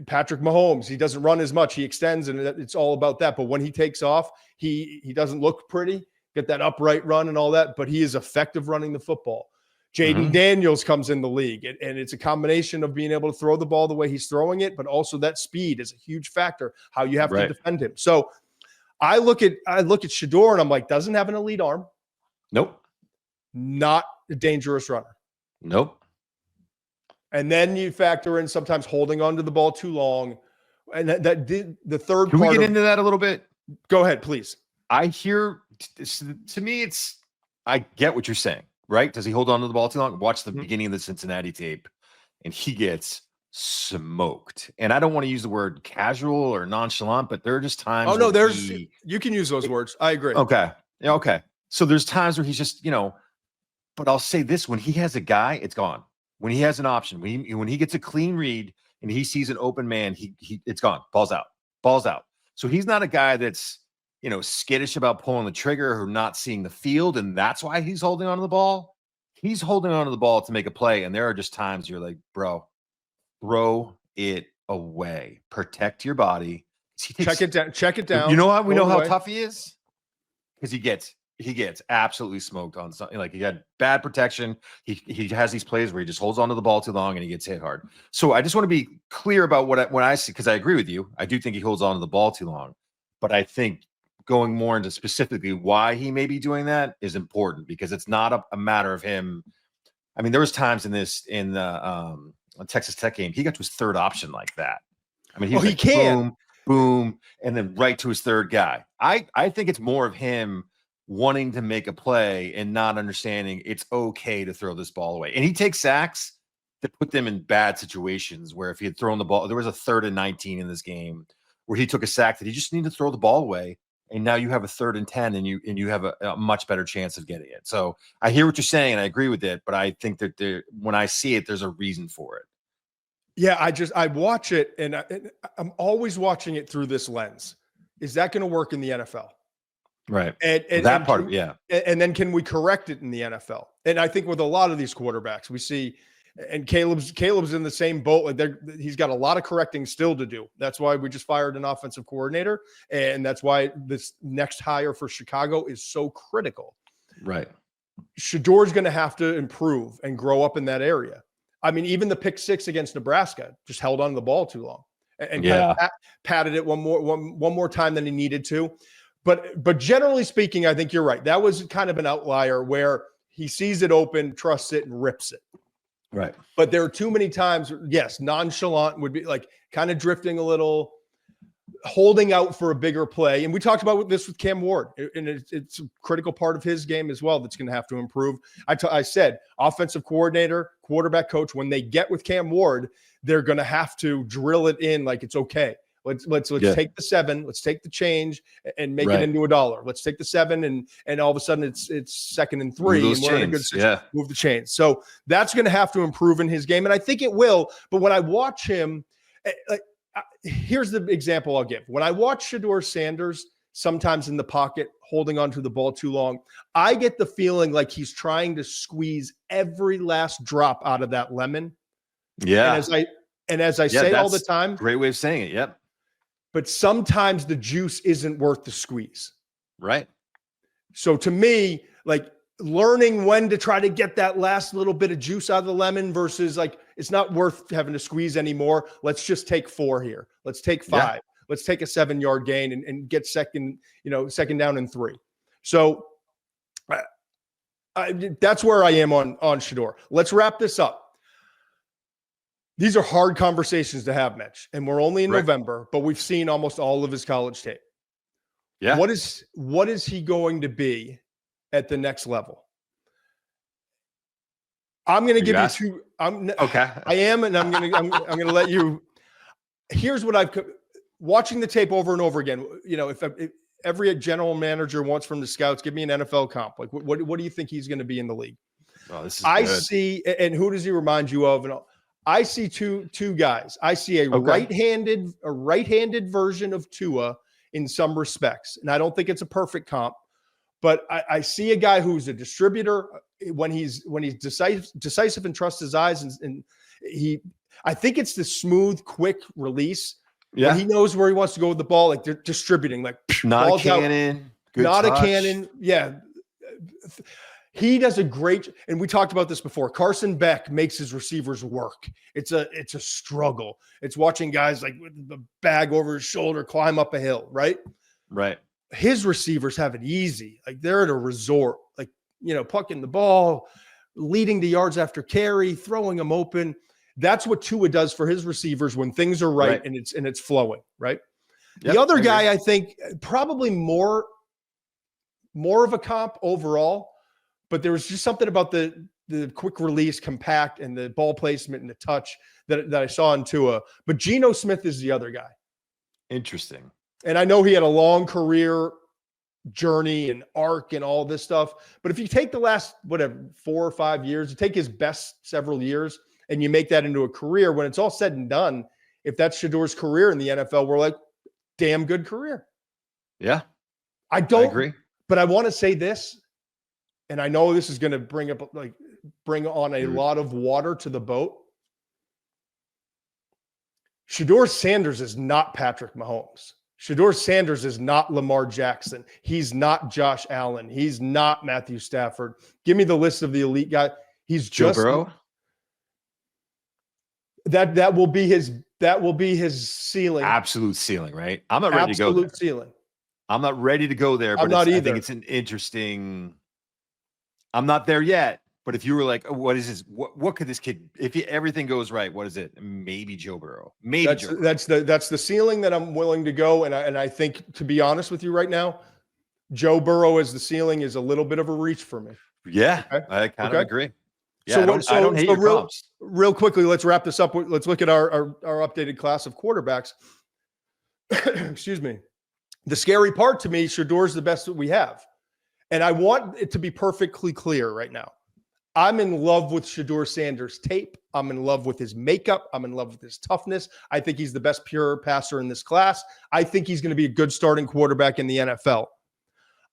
Patrick Mahomes. He doesn't run as much. He extends, and it's all about that. But when he takes off, he doesn't look pretty, get that upright run and all that, but he is effective running the football. Jaden Daniels comes in the league, and it's a combination of being able to throw the ball the way he's throwing it, but also that speed is a huge factor, how you have to defend him. So I look at Shedeur, and I'm like, doesn't have an elite arm. Nope. Not a dangerous runner. Nope. And then you factor in sometimes holding onto the ball too long. And that did the third Can part. We get into that a little bit? Go ahead, please. I hear, to me, I get what you're saying, right? Does he hold on to the ball too long? Watch the beginning of the Cincinnati tape, and he gets smoked. And I don't want to use the word casual or nonchalant, but there are just times. Oh, no, you can use those words. I agree. Okay. Yeah, okay. So there's times where he's just, but I'll say this: when he has a guy, it's gone. When he has an option, when he gets a clean read and he sees an open man, it's gone. Ball's out. So he's not a guy that's, skittish about pulling the trigger or not seeing the field, and that's why he's holding onto the ball. he's holding on to the ball to make a play, and there are just times you're like, bro, throw it away. Protect your body. Check it down. You know how we know how away. tough he is? Because he gets absolutely smoked on something. Like, he got bad protection. He has these plays where he just holds onto the ball too long and he gets hit hard. So I just want to be clear about what I see, because I agree with you. I do think he holds onto the ball too long, but I think going more into specifically why he may be doing that is important, because it's not a matter of him. I mean, there was times in the Texas Tech game, he got to his third option like that. I mean, he can boom, and then right to his third guy. I think it's more of him wanting to make a play and not understanding it's okay to throw this ball away. And he takes sacks that put them in bad situations where if he had thrown the ball, there was a 3rd and 19 in this game where he took a sack that he just needed to throw the ball away. And now you have a 3rd and 10 and you have a much better chance of getting it. So I hear what you're saying and I agree with it, but I think that when I see it, there's a reason for it. Yeah, I watch it, and I'm always watching it through this lens. Is that going to work in the NFL? Right. And that part, yeah. And then can we correct it in the NFL? And I think with a lot of these quarterbacks, we see, and Caleb's in the same boat. Like, he's got a lot of correcting still to do. That's why we just fired an offensive coordinator, and that's why this next hire for Chicago is so critical. Right. Shedeur's going to have to improve and grow up in that area. I mean, even the pick 6 against Nebraska just held on to the ball too long and kind of patted it one more time than he needed to. But generally speaking, I think you're right. That was kind of an outlier where he sees it open, trusts it, and rips it. Right. But there are too many times, yes, nonchalant would be like kind of drifting a little, holding out for a bigger play. And we talked about this with Cam Ward, and it's a critical part of his game as well that's going to have to improve. I said offensive coordinator, quarterback coach, when they get with Cam Ward, they're going to have to drill it in like it's okay. Let's take the 7, let's take the change and make it into $1. Let's take the 7 and all of a sudden it's 2nd and 3 and we're in a good situation. Move the chains. So that's going to have to improve in his game, and I think it will. But when I watch him, here's the example I'll give. When I watch Shedeur Sanders, sometimes in the pocket, holding onto the ball too long, I get the feeling like he's trying to squeeze every last drop out of that lemon. Yeah. And as I say all the time, great way of saying it. Yep. But sometimes the juice isn't worth the squeeze. Right. So to me, like, learning when to try to get that last little bit of juice out of the lemon versus like, it's not worth having to squeeze anymore. Let's just take 4 here. Let's take 5. Yeah. Let's take a 7-yard gain and get second down and 3. So that's where I am on Shedeur. Let's wrap this up. These are hard conversations to have, Mitch, and we're only in November, but we've seen almost all of his college tape. Yeah. What is he going to be at the next level? I'm going to give you 2. Okay. I am, and I'm going to let you. Here's what I've watching the tape over and over again. You know, if every general manager wants from the scouts, give me an NFL comp. Like, what do you think he's going to be in the league? Oh, this is good. See, and who does he remind you of? And I see two guys. I see a right-handed version of Tua in some respects, and I don't think it's a perfect comp. But I see a guy who's a distributor when he's decisive and trusts his eyes, and I think it's the smooth, quick release. Yeah, he knows where he wants to go with the ball, like they're distributing, like not a cannon, not a cannon. Yeah, he does a great. And we talked about this before. Carson Beck makes his receivers work. It's a struggle. It's watching guys like with the bag over his shoulder climb up a hill. Right. His receivers have it easy. Like they're at a resort, like, plucking the ball, leading to yards after carry, throwing them open. That's what Tua does for his receivers when things are right. and it's flowing, right? Yep, the other guy, I think, probably more of a comp overall, but there was just something about the quick release, compact, and the ball placement and the touch that I saw in Tua. But Geno Smith is the other guy. Interesting. And I know he had a long career journey and arc and all this stuff. But if you take the last, 4 or 5 years, you take his best several years and you make that into a career, when it's all said and done, if that's Shedeur's career in the NFL, we're like, damn good career. Yeah. I agree. But I want to say this, and I know this is going to bring up like bring on a lot of water to the boat. Shedeur Sanders is not Patrick Mahomes. Shedeur Sanders is not Lamar Jackson. He's not Josh Allen. He's not Matthew Stafford. Give me the list of the elite guys. He's Joe just Burrow. That will be his ceiling. Absolute ceiling, right? I'm not ready to go there. Absolute ceiling. I'm not ready to go there, but I'm not either. I think it's an interesting. I'm not there yet, but if you were like, oh, what is this? What could this kid? If everything goes right, what is it? Maybe Joe Burrow. Maybe that's the ceiling that I'm willing to go. And I think, to be honest with you right now, Joe Burrow as the ceiling is a little bit of a reach for me. Yeah, okay. I kind of agree. Yeah, so I don't hate your comps. Real quickly, let's wrap this up. Let's look at our updated class of quarterbacks. Excuse me. The scary part to me, Shedeur's the best that we have. And I want it to be perfectly clear right now. I'm in love with Shedeur Sanders' tape. I'm in love with his makeup. I'm in love with his toughness. I think he's the best pure passer in this class. I think he's going to be a good starting quarterback in the NFL.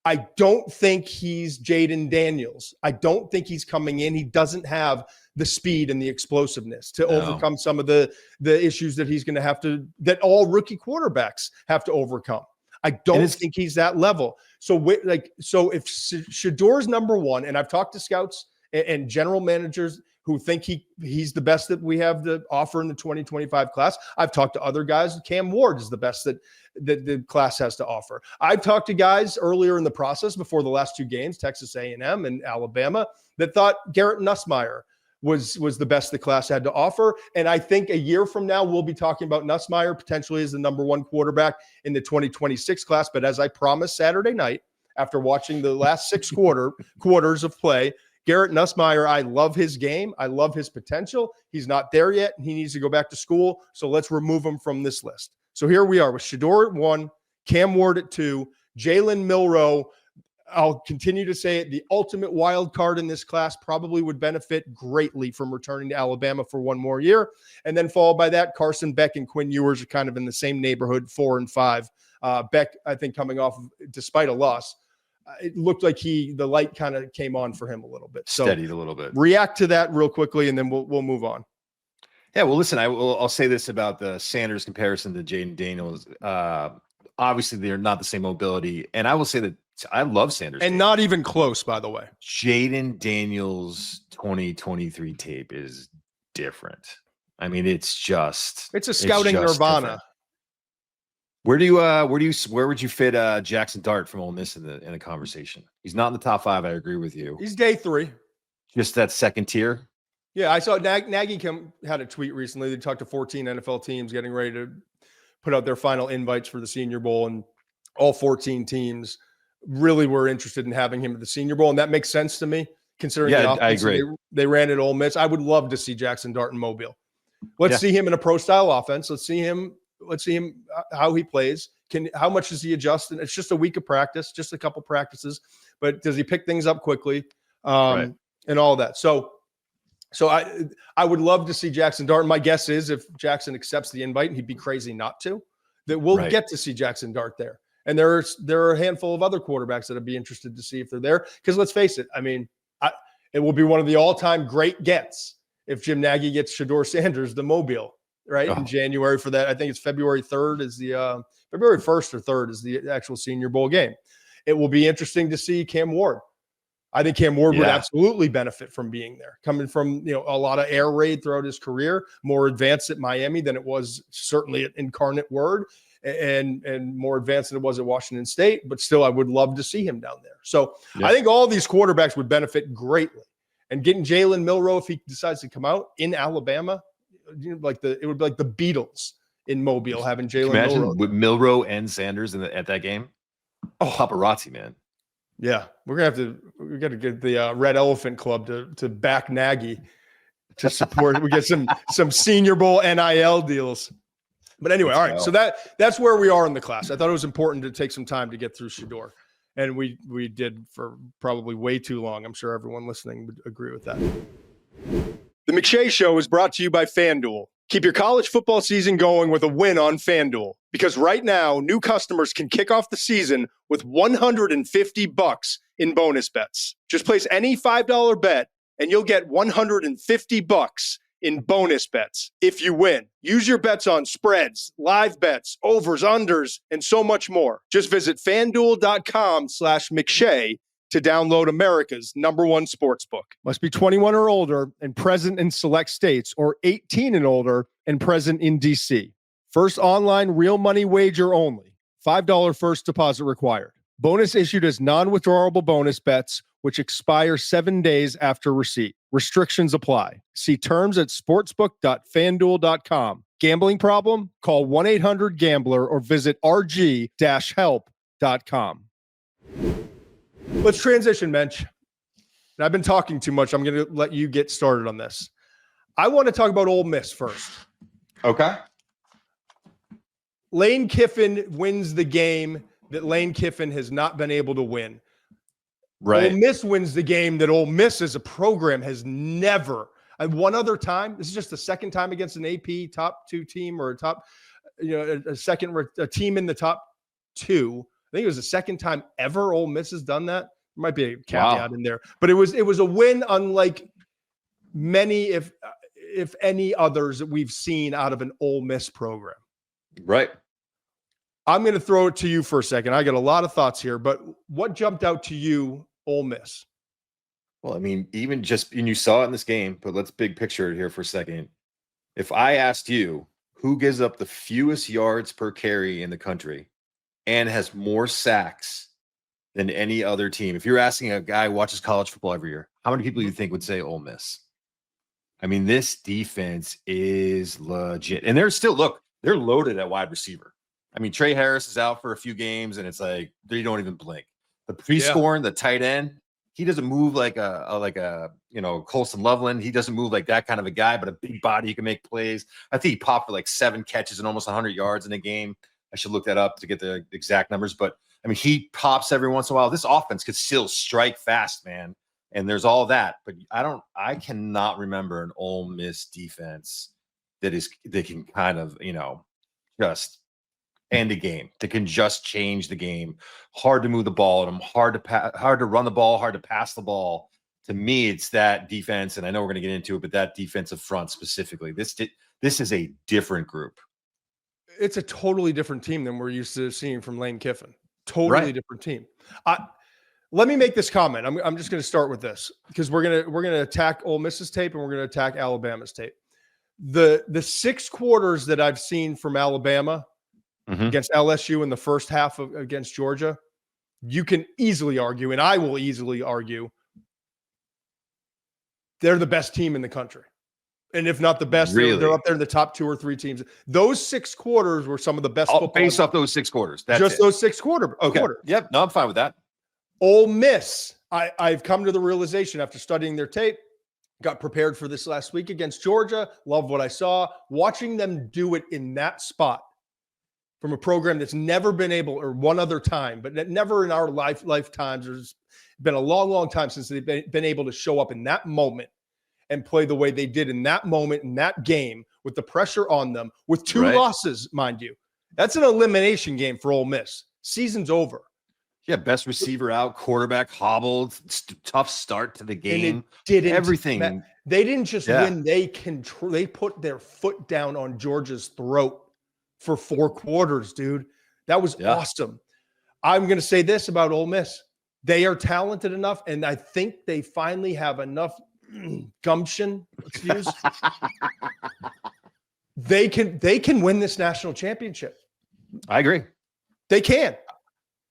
I don't think he's Jaden Daniels. I don't think he's coming in. He doesn't have the speed and the explosiveness to overcome some of the issues that he's going to have to, that all rookie quarterbacks have to overcome. I don't think he's that level. So if Shedeur's number one, and I've talked to scouts and general managers who think he's the best that we have to offer in the 2025 class. I've talked to other guys. Cam Ward is the best that the class has to offer. I've talked to guys earlier in the process before the last two games, Texas A&M and Alabama, that thought Garrett Nussmeier was the best the class had to offer. And I think a year from now, we'll be talking about Nussmeier potentially as the number one quarterback in the 2026 class. But as I promised Saturday night, after watching the last six quarters of play, Garrett Nussmeier, I love his game. I love his potential. He's not there yet. He needs to go back to school. So let's remove him from this list. So here we are with Shedeur at 1, Cam Ward at 2, Jalen Milroe. I'll continue to say it. The ultimate wild card in this class probably would benefit greatly from returning to Alabama for one more year. And then followed by that, Carson Beck and Quinn Ewers are kind of in the same neighborhood, 4 and 5. Beck, I think, coming off, despite a loss, it looked like the light kind of came on for him a little bit. So steadied a little bit. React to that real quickly, and then we'll move on. Yeah, well, listen, I'll say this about the Sanders comparison to Jaden Daniels. Obviously, they're not the same mobility, and I will say that I love Sanders, and not even close, by the way. Jaden Daniels' 2023 tape is different. I mean, it's a scouting nirvana. Different. Where would you fit Jackson Dart from Ole Miss in the conversation? He's not in the top 5. I agree with you. He's day 3. Just that second tier. Yeah, I saw Nagy had a tweet recently. They talked to 14 NFL teams getting ready to put out their final invites for the Senior Bowl, and all 14 teams really were interested in having him at the Senior Bowl, and that makes sense to me considering the offense I agree. They ran at Ole Miss. I would love to see Jackson Dart in Mobile. Let's see him in a pro-style offense. Let's see him how he plays. How much does he adjust? And it's just a week of practice, just a couple practices, but does he pick things up quickly? And all that. So I would love to see Jackson Dart. My guess is if Jackson accepts the invite, and he'd be crazy not to, that we'll get to see Jackson Dart there. And there are a handful of other quarterbacks that I'd be interested to see if they're there. Because let's face it, I mean, it will be one of the all-time great gets if Jim Nagy gets Shedeur Sanders, the Mobile, in January for that. I think it's February 3rd is the February 1st or 3rd is the actual Senior Bowl game. It will be interesting to see Cam Ward. I think Cam Ward would absolutely benefit from being there, coming from a lot of air raid throughout his career, more advanced at Miami than it was certainly at Incarnate Word, and more advanced than it was at Washington State. But still, I would love to see him down there. So I think all these quarterbacks would benefit greatly. And getting Jalen Milroe, if he decides to come out in Alabama, it would be like the Beatles in Mobile having Jalen Milroe. With Milroe and Sanders at that game. Oh, paparazzi, man. Yeah, we got to get the Red Elephant Club to back Nagy to support. We get some Senior Bowl NIL deals. But anyway, all right. So that's where we are in the class. I thought it was important to take some time to get through Shedeur, and we did for probably way too long. I'm sure everyone listening would agree with that. The McShay Show is brought to you by FanDuel. Keep your college football season going with a win on FanDuel, because right now new customers can kick off the season with $150 in bonus bets. Just place any $5 bet and you'll get $150 in bonus bets if you win. Use your bets on spreads, live bets, overs, unders, and so much more. Just visit FanDuel.com/McShay to download America's #1 sportsbook. Must be 21 or older and present in select states, or 18 and older and present in D.C. First online real money wager only. $5 first deposit required. Bonus issued as non-withdrawable bonus bets, which expire 7 days after receipt. Restrictions apply. See terms at sportsbook.fanduel.com. Gambling problem? Call 1-800-GAMBLER or visit rg-help.com. Let's transition, Mensch. And I've been talking too much. I'm going to let you get started on this. I want to talk about Ole Miss first. Okay. Lane Kiffin wins the game that Lane Kiffin has not been able to win. Right. Ole Miss wins the game that Ole Miss as a program has never. And one other time, this is just the second time against an AP top 2 team, or a top, a team in the top 2. I think it was the second time ever Ole Miss has done that. There might be a caveat in there, but it was a win unlike many, if any others that we've seen out of an Ole Miss program. Right. I'm going to throw it to you for a second. I got a lot of thoughts here, but what jumped out to you, Ole Miss? Well, I mean, even just, and you saw it in this game, but let's big picture it here for a second. If I asked you who gives up the fewest yards per carry in the country and has more sacks than any other team, if you're asking a guy who watches college football every year, how many people do you think would say Ole Miss? I mean, this defense is legit. And they're loaded at wide receiver. I mean, Trey Harris is out for a few games, and it's like they don't even blink. The pre-scoring, the tight end, he doesn't move like a Colson Loveland. He doesn't move like that kind of a guy, but a big body, he can make plays. I think he popped for like 7 catches and almost 100 yards in a game. I should look that up to get the exact numbers, but I mean, he pops every once in a while. This offense could still strike fast, man. And there's all that, but I cannot remember an Ole Miss defense that can kind of, just end a game, that can just change the game. Hard to move the ball at them, hard to run the ball, hard to pass the ball. To me, it's that defense, and I know we're going to get into it, but that defensive front specifically. This is a different group. It's a totally different team than we're used to seeing from Lane Kiffin. Totally different team. Let me make this comment. I'm just going to start with this because we're going to attack Ole Miss's tape and we're going to attack Alabama's tape. The 6 quarters that I've seen from Alabama against LSU in the first half against Georgia, you can easily argue, and I will easily argue, they're the best team in the country. And if not the best, really? They're up there in the top 2 or 3 teams. Those 6 quarters were some of the best football. Based off those 6 quarters. Those 6 quarters. Yep. No, I'm fine with that. Ole Miss, I've come to the realization after studying their tape, got prepared for this last week against Georgia, loved what I saw. Watching them do it in that spot from a program that's never been able, or one other time, but never in our lifetimes, there's been a long, long time since they've been able to show up in that moment and play the way they did in that moment, in that game, with the pressure on them, with 2 losses, mind you. That's an elimination game for Ole Miss. Season's over. Yeah, best receiver out, quarterback hobbled, tough start to the game. And it didn't everything. They didn't just win. They put their foot down on Georgia's throat for 4 quarters, dude. That was awesome. I'm going to say this about Ole Miss. They are talented enough, and I think they finally have enough gumption, let's use. They can win this national championship. I agree. They can.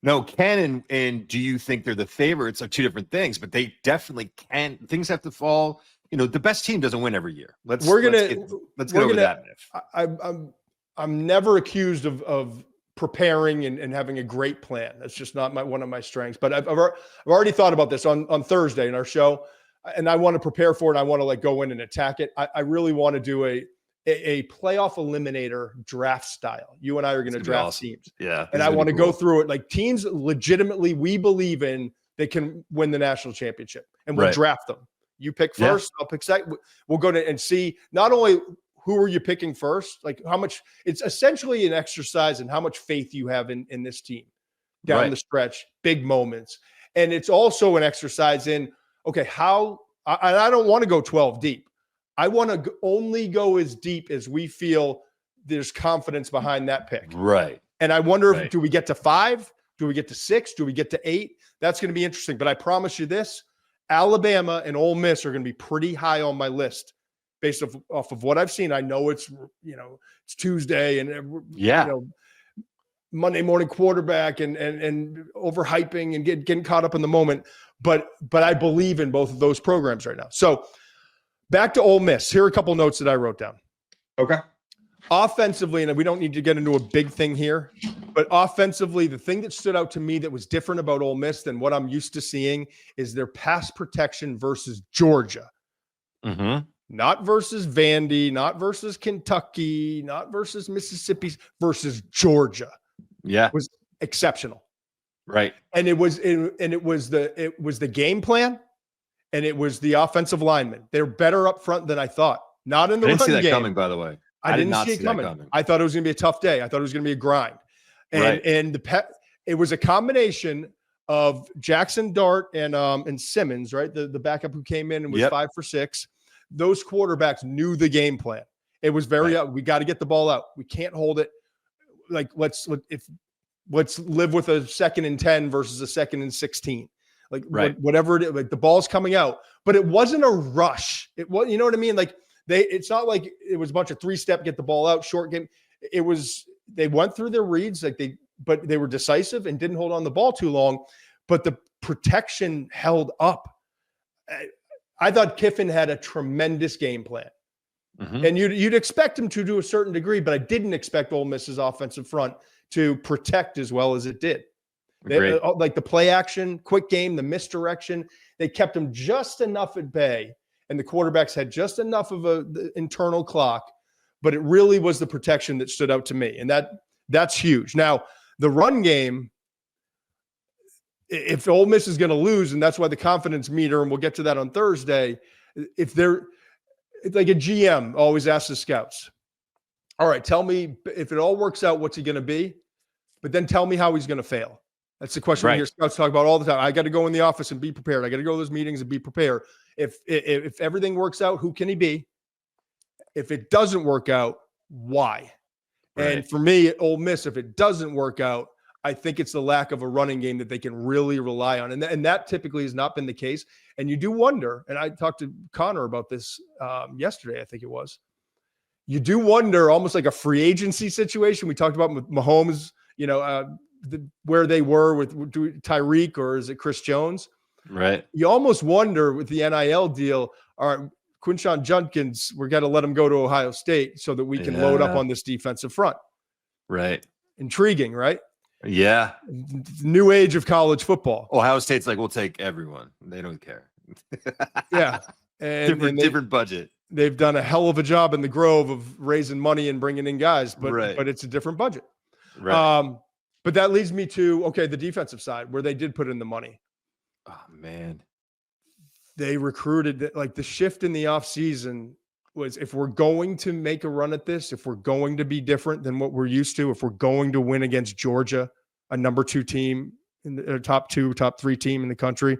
No, can and do you think they're the favorites are 2 different things, but they definitely can. Things have to fall. The best team doesn't win every year. Let's get over that myth. I'm never accused of preparing and having a great plan. That's just not one of my strengths. But I've already thought about this on Thursday in our show, and I want to prepare for it. I want to go in and attack it. I really want to do a playoff eliminator draft style. You and I are going to draft teams. Yeah. And I want to go through it like teams legitimately we believe in they can win the national championship, and we'll draft them. You pick first, I'll pick second. We'll go to and see not only who are you picking first, like how much it's essentially an exercise in how much faith you have in this team down the stretch, big moments. And it's also an exercise in, okay, how I don't want to go 12 deep. I want to only go as deep as we feel there's confidence behind that pick. Right. And I wonder if do we get to 5? Do we get to 6? Do we get to 8? That's going to be interesting. But I promise you this, Alabama and Ole Miss are going to be pretty high on my list based off of what I've seen. I know it's Tuesday and Monday morning quarterback and overhyping and getting caught up in the moment. But I believe in both of those programs right now. So back to Ole Miss. Here are a couple notes that I wrote down. Okay. Offensively, and we don't need to get into a big thing here, but offensively, the thing that stood out to me that was different about Ole Miss than what I'm used to seeing is their pass protection versus Georgia. Mm-hmm. Not versus Vandy, not versus Kentucky, not versus Mississippi, versus Georgia. Yeah. Was exceptional. Right. And it was the game plan, and it was the offensive linemen. They're better up front than I thought. Not in the I didn't run see that game. coming, by the way. I didn't see it coming. I thought it was going to be a tough day. I thought it was going to be a grind. And it was a combination of Jackson Dart and Simmons, right? The backup who came in and was 5 for 6. Those quarterbacks knew the game plan. It was very we got to get the ball out. We can't hold it. Like let's live with a 2nd and 10 versus a 2nd and 16. Like whatever it is, like the ball's coming out, but it wasn't a rush. It was, you know what I mean? Like it's not like it was a bunch of 3-step, get the ball out, short game. It was, they went through their reads, but they were decisive and didn't hold on the ball too long, but the protection held up. I thought Kiffin had a tremendous game plan. Mm-hmm. And you'd expect him to a certain degree, but I didn't expect Ole Miss's offensive front to protect as well as it did. Like the play action, quick game, the misdirection, they kept him just enough at bay, and the quarterbacks had just enough of the internal clock, but it really was the protection that stood out to me, and that's huge. Now, the run game, if Ole Miss is going to lose, and that's why the confidence meter, and we'll get to that on Thursday, it's like a GM always asks the scouts, all right, tell me if it all works out, what's he going to be? But then tell me how he's going to fail. That's the question we hear scouts talk about all the time. I got to go in the office and be prepared. I got to go to those meetings and be prepared. If everything works out, who can he be? If it doesn't work out, why? Right. And for me, at Ole Miss, if it doesn't work out, I think it's the lack of a running game that they can really rely on. And that typically has not been the case. And you do wonder, and I talked to Connor about this yesterday, I think it was. You do wonder, almost like a free agency situation. We talked about with Mahomes, where they were with Tyreek, or is it Chris Jones? Right. You almost wonder with the NIL deal, all right, Quinshon Judkins, we're going to let him go to Ohio State so that we can load up on this defensive front. Right. Intriguing, right? Yeah. New age of college football. Ohio State's like, we'll take everyone. They don't care. Yeah. And different budget. They've done a hell of a job in the Grove of raising money and bringing in guys, but it's a different budget. Right. But that leads me to, the defensive side where they did put in the money. Oh, man. They recruited, like the shift in the offseason was, if we're going to make a run at this, if we're going to be different than what we're used to, if we're going to win against Georgia, a number 2 team, in the top 3 team in the country,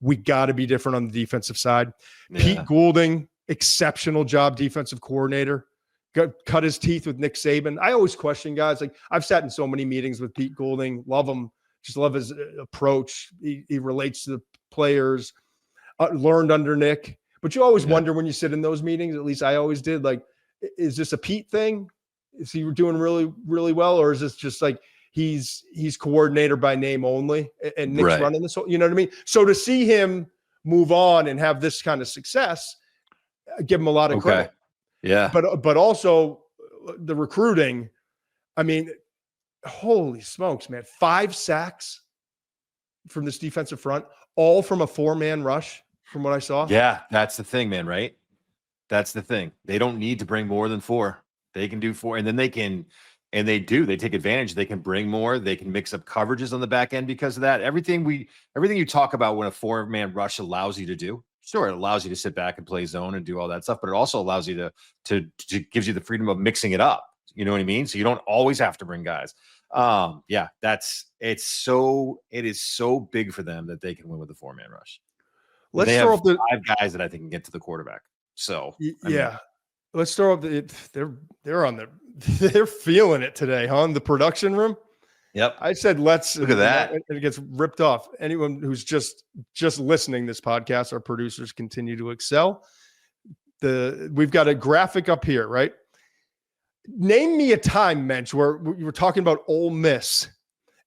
we got to be different on the defensive side. Yeah. Pete Goulding, exceptional job, defensive coordinator. Cut his teeth with Nick Saban. I always question guys. Like, I've sat in so many meetings with Pete Goulding. Love him. Just love his approach. He relates to the players. Learned under Nick. But you always wonder when you sit in those meetings, at least I always did, like, is this a Pete thing? Is he doing really, really well? Or is this just like he's coordinator by name only and Nick's running this whole, you know what I mean? So to see him move on and have this kind of success, I give him a lot of credit. Yeah. But also the recruiting, I mean, holy smokes, man. 5 sacks from this defensive front, all from a 4-man rush from what I saw. Yeah, that's the thing, man, right? That's the thing. They don't need to bring more than 4. They can do 4, and then they can, and they do. They take advantage. They can bring more. They can mix up coverages on the back end because of that. Everything you talk about when a 4-man rush allows you to do. Sure, it allows you to sit back and play zone and do all that stuff, but it also allows you to gives you the freedom of mixing it up. You know what I mean? So you don't always have to bring guys. It is so big for them that they can win with the 4-man rush. Let's they throw have up the 5 guys that I think can get to the quarterback. So let's throw up the. They're on the. They're feeling it today, huh? In the production room. Yep. I said let's look at that. And it gets ripped off. Anyone who's just listening to this podcast, our producers continue to excel. We've got a graphic up here, right? Name me a time, Mensch, where we were talking about Ole Miss,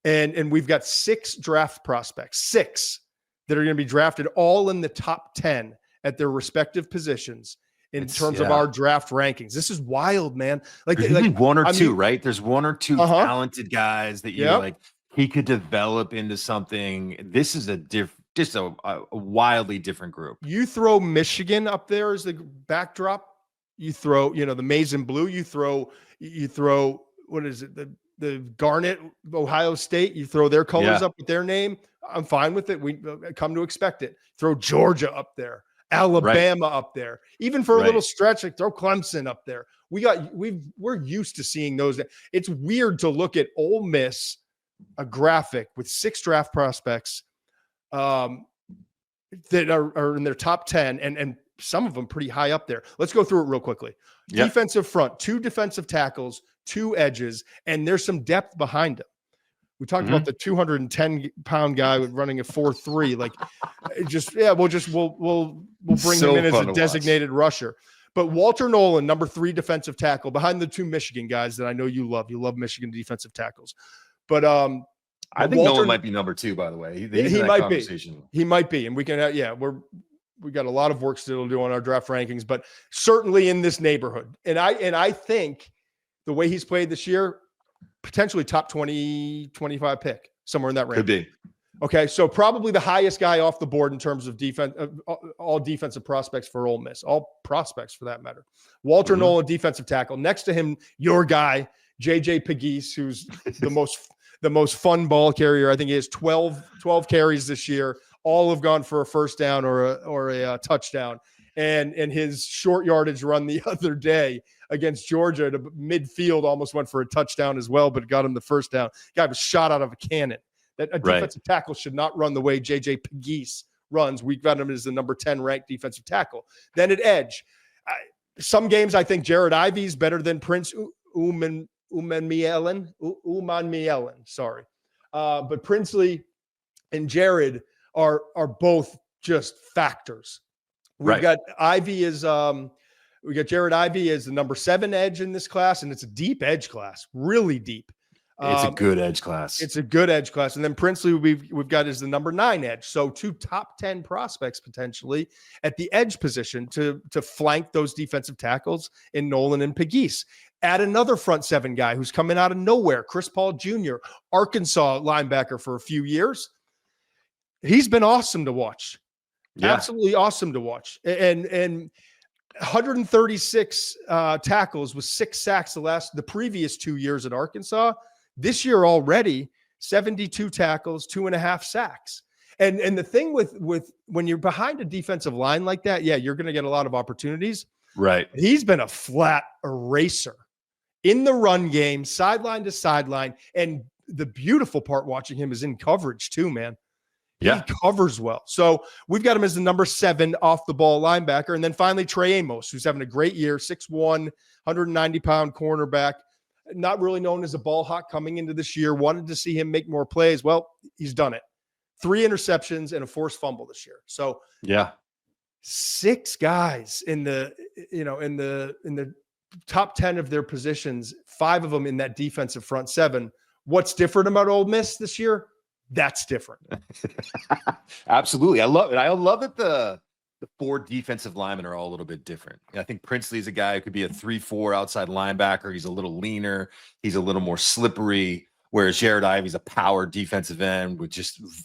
and we've got 6 draft prospects, 6 that are going to be drafted all in the top 10 at their respective positions in terms of our draft rankings. This is wild, man. There's one or two, right? There's one or two talented guys that you're like, he could develop into something. This is just a wildly different group. You throw Michigan up there as the backdrop. You throw, the maize and blue. You throw, what is it? The Garnet, Ohio State. You throw their colors up with their name. I'm fine with it. We come to expect it. Throw Georgia up there. Alabama up there, even for a little stretch, like throw Clemson up there. We're used to seeing those. It's weird to look at Ole Miss, a graphic with 6 draft prospects that are in their top 10 and some of them pretty high up there. Let's go through it real quickly. Yep. Defensive front, 2 defensive tackles, 2 edges, and there's some depth behind them. We talked about the 210-pound guy running a 4.3. Like, we'll bring him in as a designated rusher. But Walter Nolan, number 3 defensive tackle, behind the 2 Michigan guys that I know you love. You love Michigan defensive tackles. But I think Nolan might be number 2, by the way. He might be. He might be, and we can. We got a lot of work still to do on our draft rankings, but certainly in this neighborhood. And I think the way he's played this year, potentially top 20, 25 pick, somewhere in that range. Could be. Okay, so probably the highest guy off the board in terms of defense, all defensive prospects for Ole Miss, all prospects for that matter. Walter Nolan, defensive tackle. Next to him, your guy, JJ Pegues, who's the most fun ball carrier. I think he has 12 carries this year. All have gone for a first down or a touchdown. And his short yardage run the other day against Georgia to midfield almost went for a touchdown as well, but got him the first down. Guy was shot out of a cannon. That a defensive tackle should not run the way JJ Pegues runs. We've got him as the number 10 ranked defensive tackle. Then at edge, some games I think Jared Ivey is better than Prince Umanmielen. Sorry, but Princely and Jared are both just factors. We've got Ivy we got Jared Ivey as the number 7 edge in this class, and it's a deep edge class, really deep. It's a good edge class. It's a good edge class. And then Princely we've got as the number 9 edge. So 2 top 10 prospects potentially at the edge position to flank those defensive tackles in Nolan and Pegues. Add another front 7 guy who's coming out of nowhere, Chris Paul Jr., Arkansas linebacker for a few years. He's been awesome to watch. Yeah. Absolutely awesome to watch. And 136 tackles with 6 sacks the previous 2 years at Arkansas. This year already, 72 tackles, 2.5 sacks. And the thing with when you're behind a defensive line like that, you're going to get a lot of opportunities. Right. He's been a flat eraser in the run game, sideline to sideline. And the beautiful part watching him is in coverage too, man. Yeah. He covers well. So we've got him as the number 7 off the ball linebacker. And then finally, Trey Amos, who's having a great year, 6'1", 190-pound cornerback, not really known as a ball hawk coming into this year. Wanted to see him make more plays. Well, he's done it. 3 interceptions and a forced fumble this year. So 6 guys in the top 10 of their positions, 5 of them in that defensive front 7. What's different about Ole Miss this year? That's different. Absolutely. I love it. I love that the 4 defensive linemen are all a little bit different. I think Princely is a guy who could be a 3-4 outside linebacker. He's a little leaner. He's a little more slippery. Whereas Jared Ivey's a power defensive end with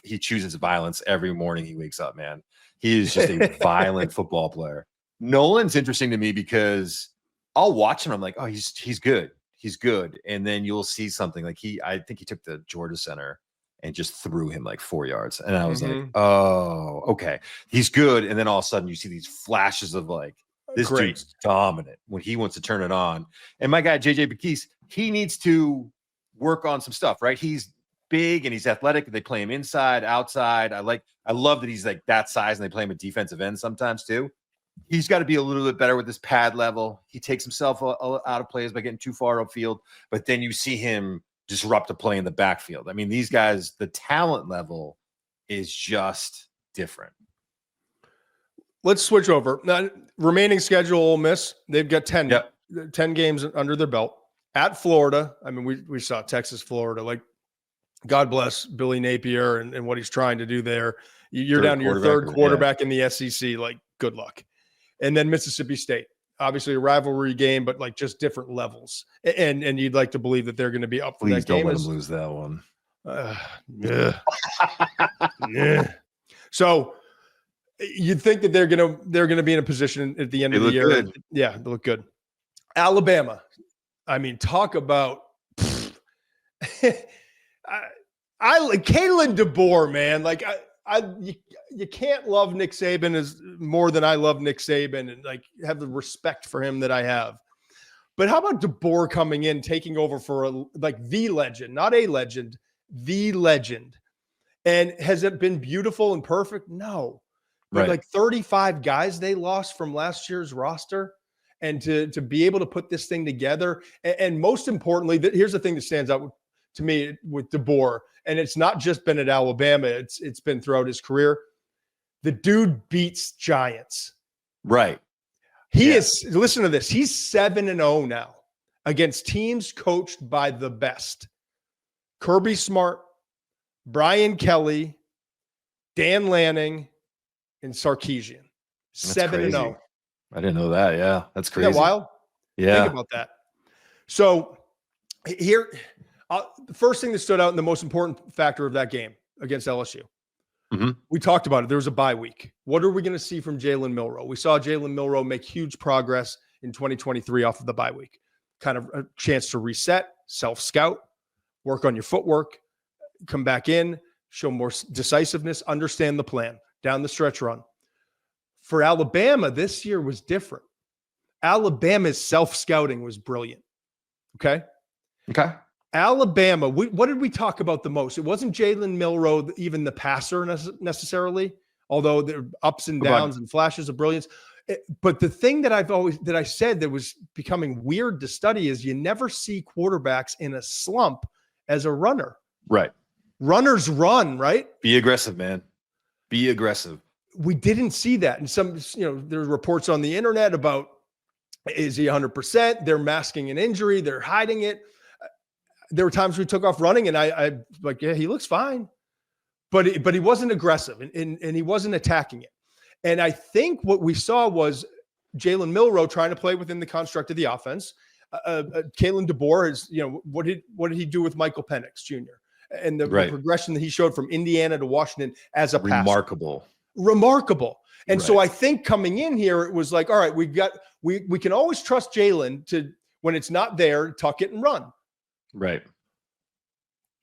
he chooses violence every morning he wakes up, man. He is just a violent football player. Nolan's interesting to me because I'll watch him. I'm like, oh, he's good. He's good. And then you'll see something like I think he took the Georgia center and just threw him like 4 yards. And I was like, oh, okay. He's good. And then all of a sudden you see these flashes of like, this dude's dominant when he wants to turn it on. And my guy, JJ Pegues, he needs to work on some stuff, right? He's big and he's athletic. They play him inside, outside. I love that he's like that size and they play him at defensive end sometimes too. He's got to be a little bit better with his pad level. He takes himself out of plays by getting too far upfield, but then you see him disrupt a play in the backfield. I mean, these guys, the talent level is just different. Let's switch over. Now, remaining schedule, Ole Miss, they've got 10 games under their belt. At Florida, I mean, we saw Texas, Florida. Like, God bless Billy Napier and what he's trying to do there. You're down to your third quarterback in the SEC. Like, good luck. And then Mississippi State. Obviously a rivalry game, but like just different levels. And you'd like to believe that they're going to be up for that game. Please don't let them lose that one. Yeah. So you'd think that they're gonna be in a position at the end of the year. Good. Yeah, they look good. Alabama. I mean, talk about I like Kalen DeBoer, man. Like you can't love Nick Saban as more than I love Nick Saban and like have the respect for him that I have. But how about DeBoer coming in, taking over for the legend, not a legend, the legend. And has it been beautiful and perfect? No. But like 35 guys they lost from last year's roster. And to be able to put this thing together. And most importantly, here's the thing that stands out to me with DeBoer. And it's not just been at Alabama. It's been throughout his career. The dude beats giants. Right. He is, listen to this. He's 7-0 now against teams coached by the best. Kirby Smart, Brian Kelly, Dan Lanning, and Sarkisian. 7-0. I didn't know that. Yeah. That's crazy. Isn't that wild? Yeah. Think about that. So here, the first thing that stood out and the most important factor of that game against LSU. Mm-hmm. We talked about it. There was a bye week. What are we going to see from Jalen Milroe? We saw Jalen Milroe make huge progress in 2023 off of the bye week. Kind of a chance to reset, self-scout, work on your footwork, come back in, show more decisiveness, understand the plan, down the stretch run. For Alabama, this year was different. Alabama's self-scouting was brilliant. Okay? Alabama, what did we talk about the most? It wasn't Jalen Milroe, even the passer necessarily, although there are ups and downs and flashes of brilliance. But the thing that I said that was becoming weird to study is you never see quarterbacks in a slump as a runner. Right. Runners run, right? Be aggressive, man. Be aggressive. We didn't see that. And there's reports on the internet about, is he 100%? They're masking an injury. They're hiding it. There were times we took off running and I like, yeah, he looks fine, but he wasn't aggressive and he wasn't attacking it. And I think what we saw was Jalen Milroe trying to play within the construct of the offense. Kalen DeBoer is, what did he do with Michael Penix Jr. and the progression that he showed from Indiana to Washington as a passer. Remarkable. And so I think coming in here, it was like, all right, we can always trust Jalen to, when it's not there, tuck it and run. Right.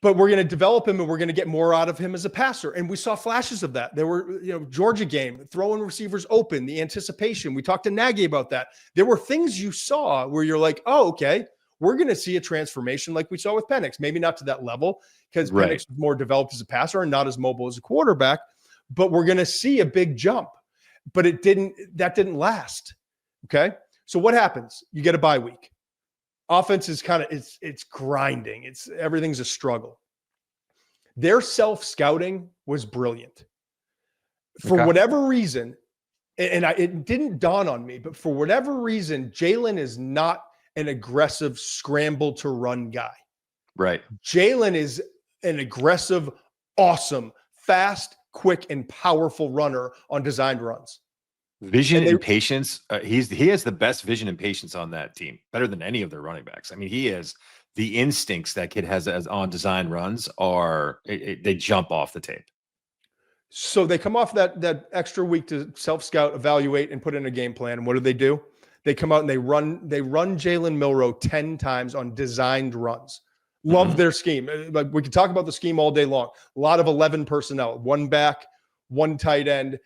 But we're going to develop him and we're going to get more out of him as a passer. And we saw flashes of that. There were, Georgia game, throwing receivers open, the anticipation. We talked to Nagy about that. There were things you saw where you're like, oh, okay, we're going to see a transformation like we saw with Penix. Maybe not to that level because Penix was more developed as a passer and not as mobile as a quarterback, but we're going to see a big jump. But that didn't last. Okay. So what happens? You get a bye week. Offense is it's grinding. Everything's a struggle. Their self-scouting was brilliant. For whatever reason, and it didn't dawn on me, but for whatever reason, Jalen is not an aggressive scramble to run guy. Right. Jalen is an aggressive, awesome, fast, quick, and powerful runner on designed runs. Vision and patience. He has the best vision and patience on that team, better than any of their running backs. I mean, he has the instincts that kid has as on design runs they jump off the tape. So they come off that extra week to self-scout, evaluate, and put in a game plan. And what do? They come out and they run Jalen Milroe 10 times on designed runs. Love their scheme. Like, we could talk about the scheme all day long. A lot of 11 personnel, one back, one tight end.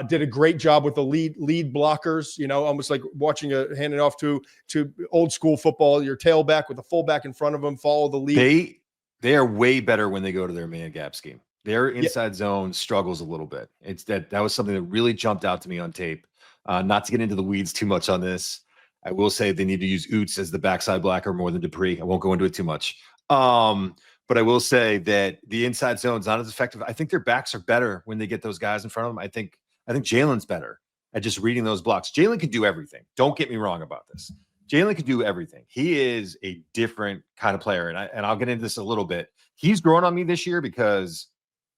Did a great job with the lead blockers, almost like watching hand it off to old school football, your tailback with the fullback in front of them, follow the lead. They are way better when they go to their man gap scheme. Their inside zone struggles a little bit. It's that was something that really jumped out to me on tape. Not to get into the weeds too much on this, I will say they need to use Oots as the backside blocker more than Dupree. I won't go into it too much. But I will say that the inside zone is not as effective. I think their backs are better when they get those guys in front of them. I think Jalen's better at just reading those blocks. Jalen can do everything. Don't get me wrong about this. Jalen can do everything. He is a different kind of player. And I'll get into this a little bit. He's grown on me this year because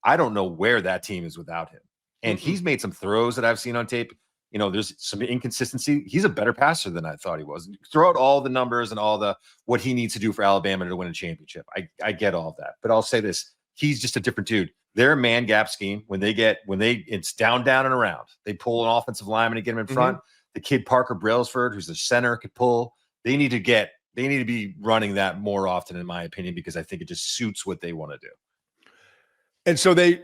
I don't know where that team is without him. And he's made some throws that I've seen on tape. You know, there's some inconsistency. He's a better passer than I thought he was. Throw out all the numbers and all the what he needs to do for Alabama to win a championship. I get all of that. But I'll say this. He's just a different dude. Their man gap scheme, when it's down, and around, they pull an offensive lineman to get him in front. The kid Parker Brailsford, who's the center, could pull. They need to be running that more often, in my opinion, because I think it just suits what they want to do. And so they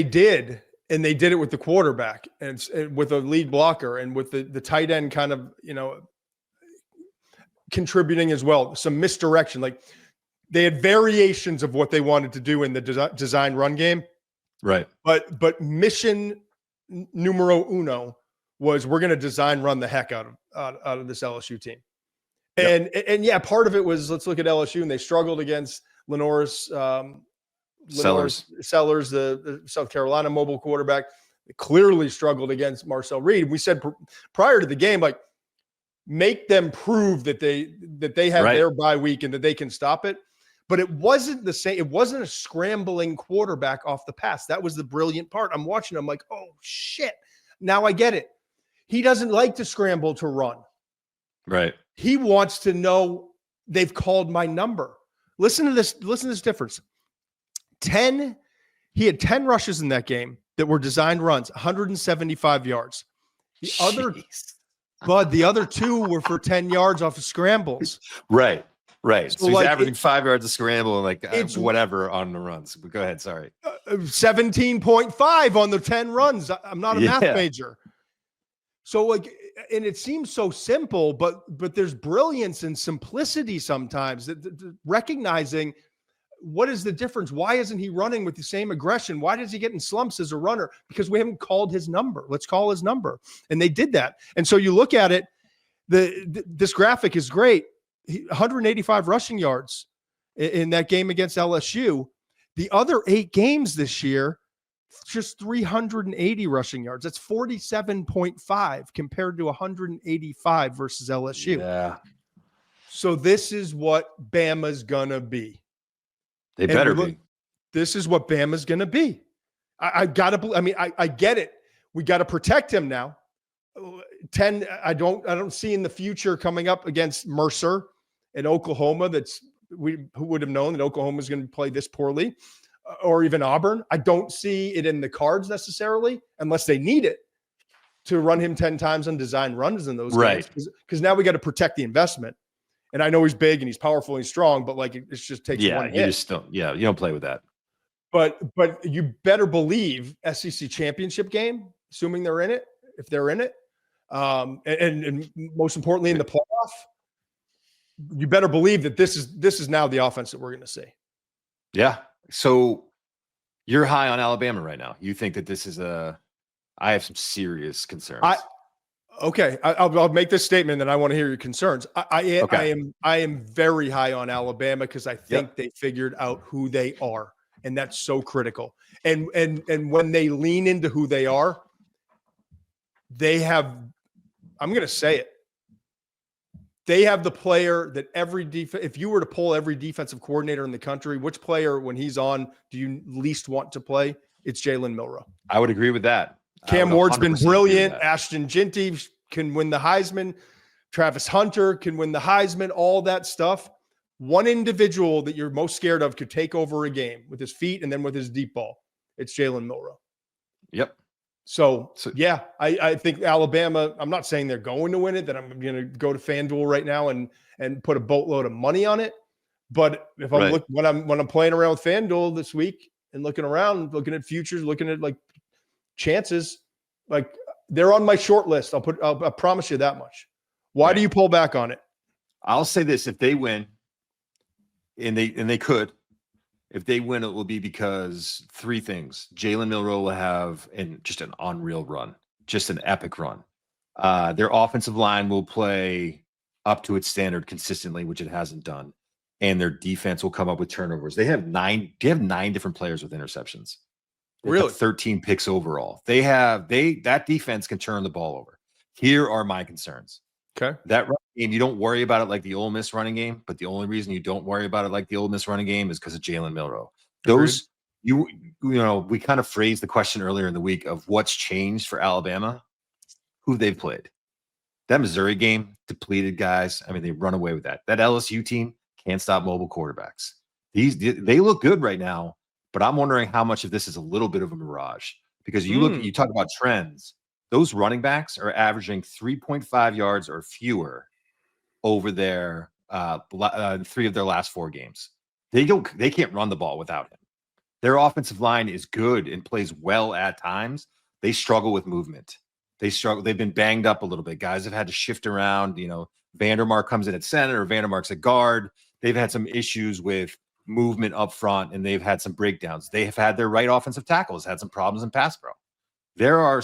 did. And they did it with the quarterback and with a lead blocker and with the tight end kind of, contributing as well. Some misdirection. Like they had variations of what they wanted to do in the design run game. Right. But mission numero uno was we're going to design run the heck out of this LSU team. And yeah, part of it was, let's look at LSU, and they struggled against Sellers, the South Carolina mobile quarterback. They clearly struggled against Marcel Reed. We said prior to the game, like, make them prove that they have their bye week and that they can stop it. But it wasn't the same. It wasn't a scrambling quarterback off the pass. That was the brilliant part. I'm watching. I'm like, oh shit. Now I get it. He doesn't like to scramble to run. Right. He wants to know they've called my number. Listen to this difference. He had 10 rushes in that game that were designed runs, 175 yards. The other two were for 10 yards off of scrambles. Right. So he's averaging 5 yards a scramble and whatever on the runs. But go ahead. Sorry. 17.5 on the 10 runs. I'm not a math major. So and it seems so simple, but there's brilliance and simplicity sometimes that recognizing what is the difference? Why isn't he running with the same aggression? Why does he get in slumps as a runner? Because we haven't called his number. Let's call his number. And they did that. And so you look at it, this graphic is great. 185 rushing yards in that game against LSU. The other 8 games this year, just 380 rushing yards. That's 47.5 compared to 185 versus LSU. Yeah. So this is what Bama's going to be. They better be. This is what Bama's going to be. I get it. We got to protect him now. 10. I don't see in the future coming up against Mercer in Oklahoma. Who would have known that Oklahoma is going to play this poorly, or even Auburn. I don't see it in the cards necessarily, unless they need it to run him 10 times on design runs in those games. Because now we got to protect the investment. And I know he's big and he's powerful and he's strong, but like it just takes one hit. You don't play with that. But you better believe SEC championship game, assuming they're in it, if they're in it, and most importantly in the playoff, you better believe that this is now the offense that we're going to see. Yeah. So you're high on Alabama right now. You think that this is I have some serious concerns. Okay, I'll make this statement, and I want to hear your concerns. I am very high on Alabama because I think they figured out who they are, and that's so critical. And when they lean into who they are, they have. I'm going to say it. They have the player that if you were to poll every defensive coordinator in the country, which player when he's on do you least want to play? It's Jalen Milroe. I would agree with that. Cam Ward's been brilliant. Ashton Ginty can win the Heisman. Travis Hunter can win the Heisman, all that stuff. One individual that you're most scared of could take over a game with his feet and then with his deep ball. It's Jalen Milroe. Yep. So yeah, I think Alabama, I'm not saying they're going to win it, that I'm going to go to FanDuel right now and put a boatload of money on it. But if I'm when I'm playing around with FanDuel this week and looking around, looking at futures, looking at like chances, like they're on my short list. I'll promise you that much. Why do you pull back on it? I'll say this: if they win, and they could, If they win, it will be because three things. Jalen Milroe will have just an unreal run, just an epic run. Their offensive line will play up to its standard consistently, which it hasn't done. And their defense will come up with turnovers. They have nine different players with interceptions. They Really? have 13 picks overall. That defense can turn the ball over. Here are my concerns. Okay. That running game, you don't worry about it like the Ole Miss running game, but the only reason you don't worry about it like the Ole Miss running game is because of Jalen Milroe. Those, we kind of phrased the question earlier in the week of what's changed for Alabama, who they've played. That Missouri game, depleted guys. I mean, they run away with that. That LSU team can't stop mobile quarterbacks. They look good right now, but I'm wondering how much of this is a little bit of a mirage because you talk about trends. Those running backs are averaging 3.5 yards or fewer over their 3 of their last 4 games. They can't run the ball without him. Their offensive line is good and plays well at times. They struggle with movement. They've been banged up a little bit. Guys have had to shift around. Vandermark comes in at center or Vandermark's at guard. They've had some issues with movement up front and they've had some breakdowns. They have had their right offensive tackles, had some problems in pass pro. There are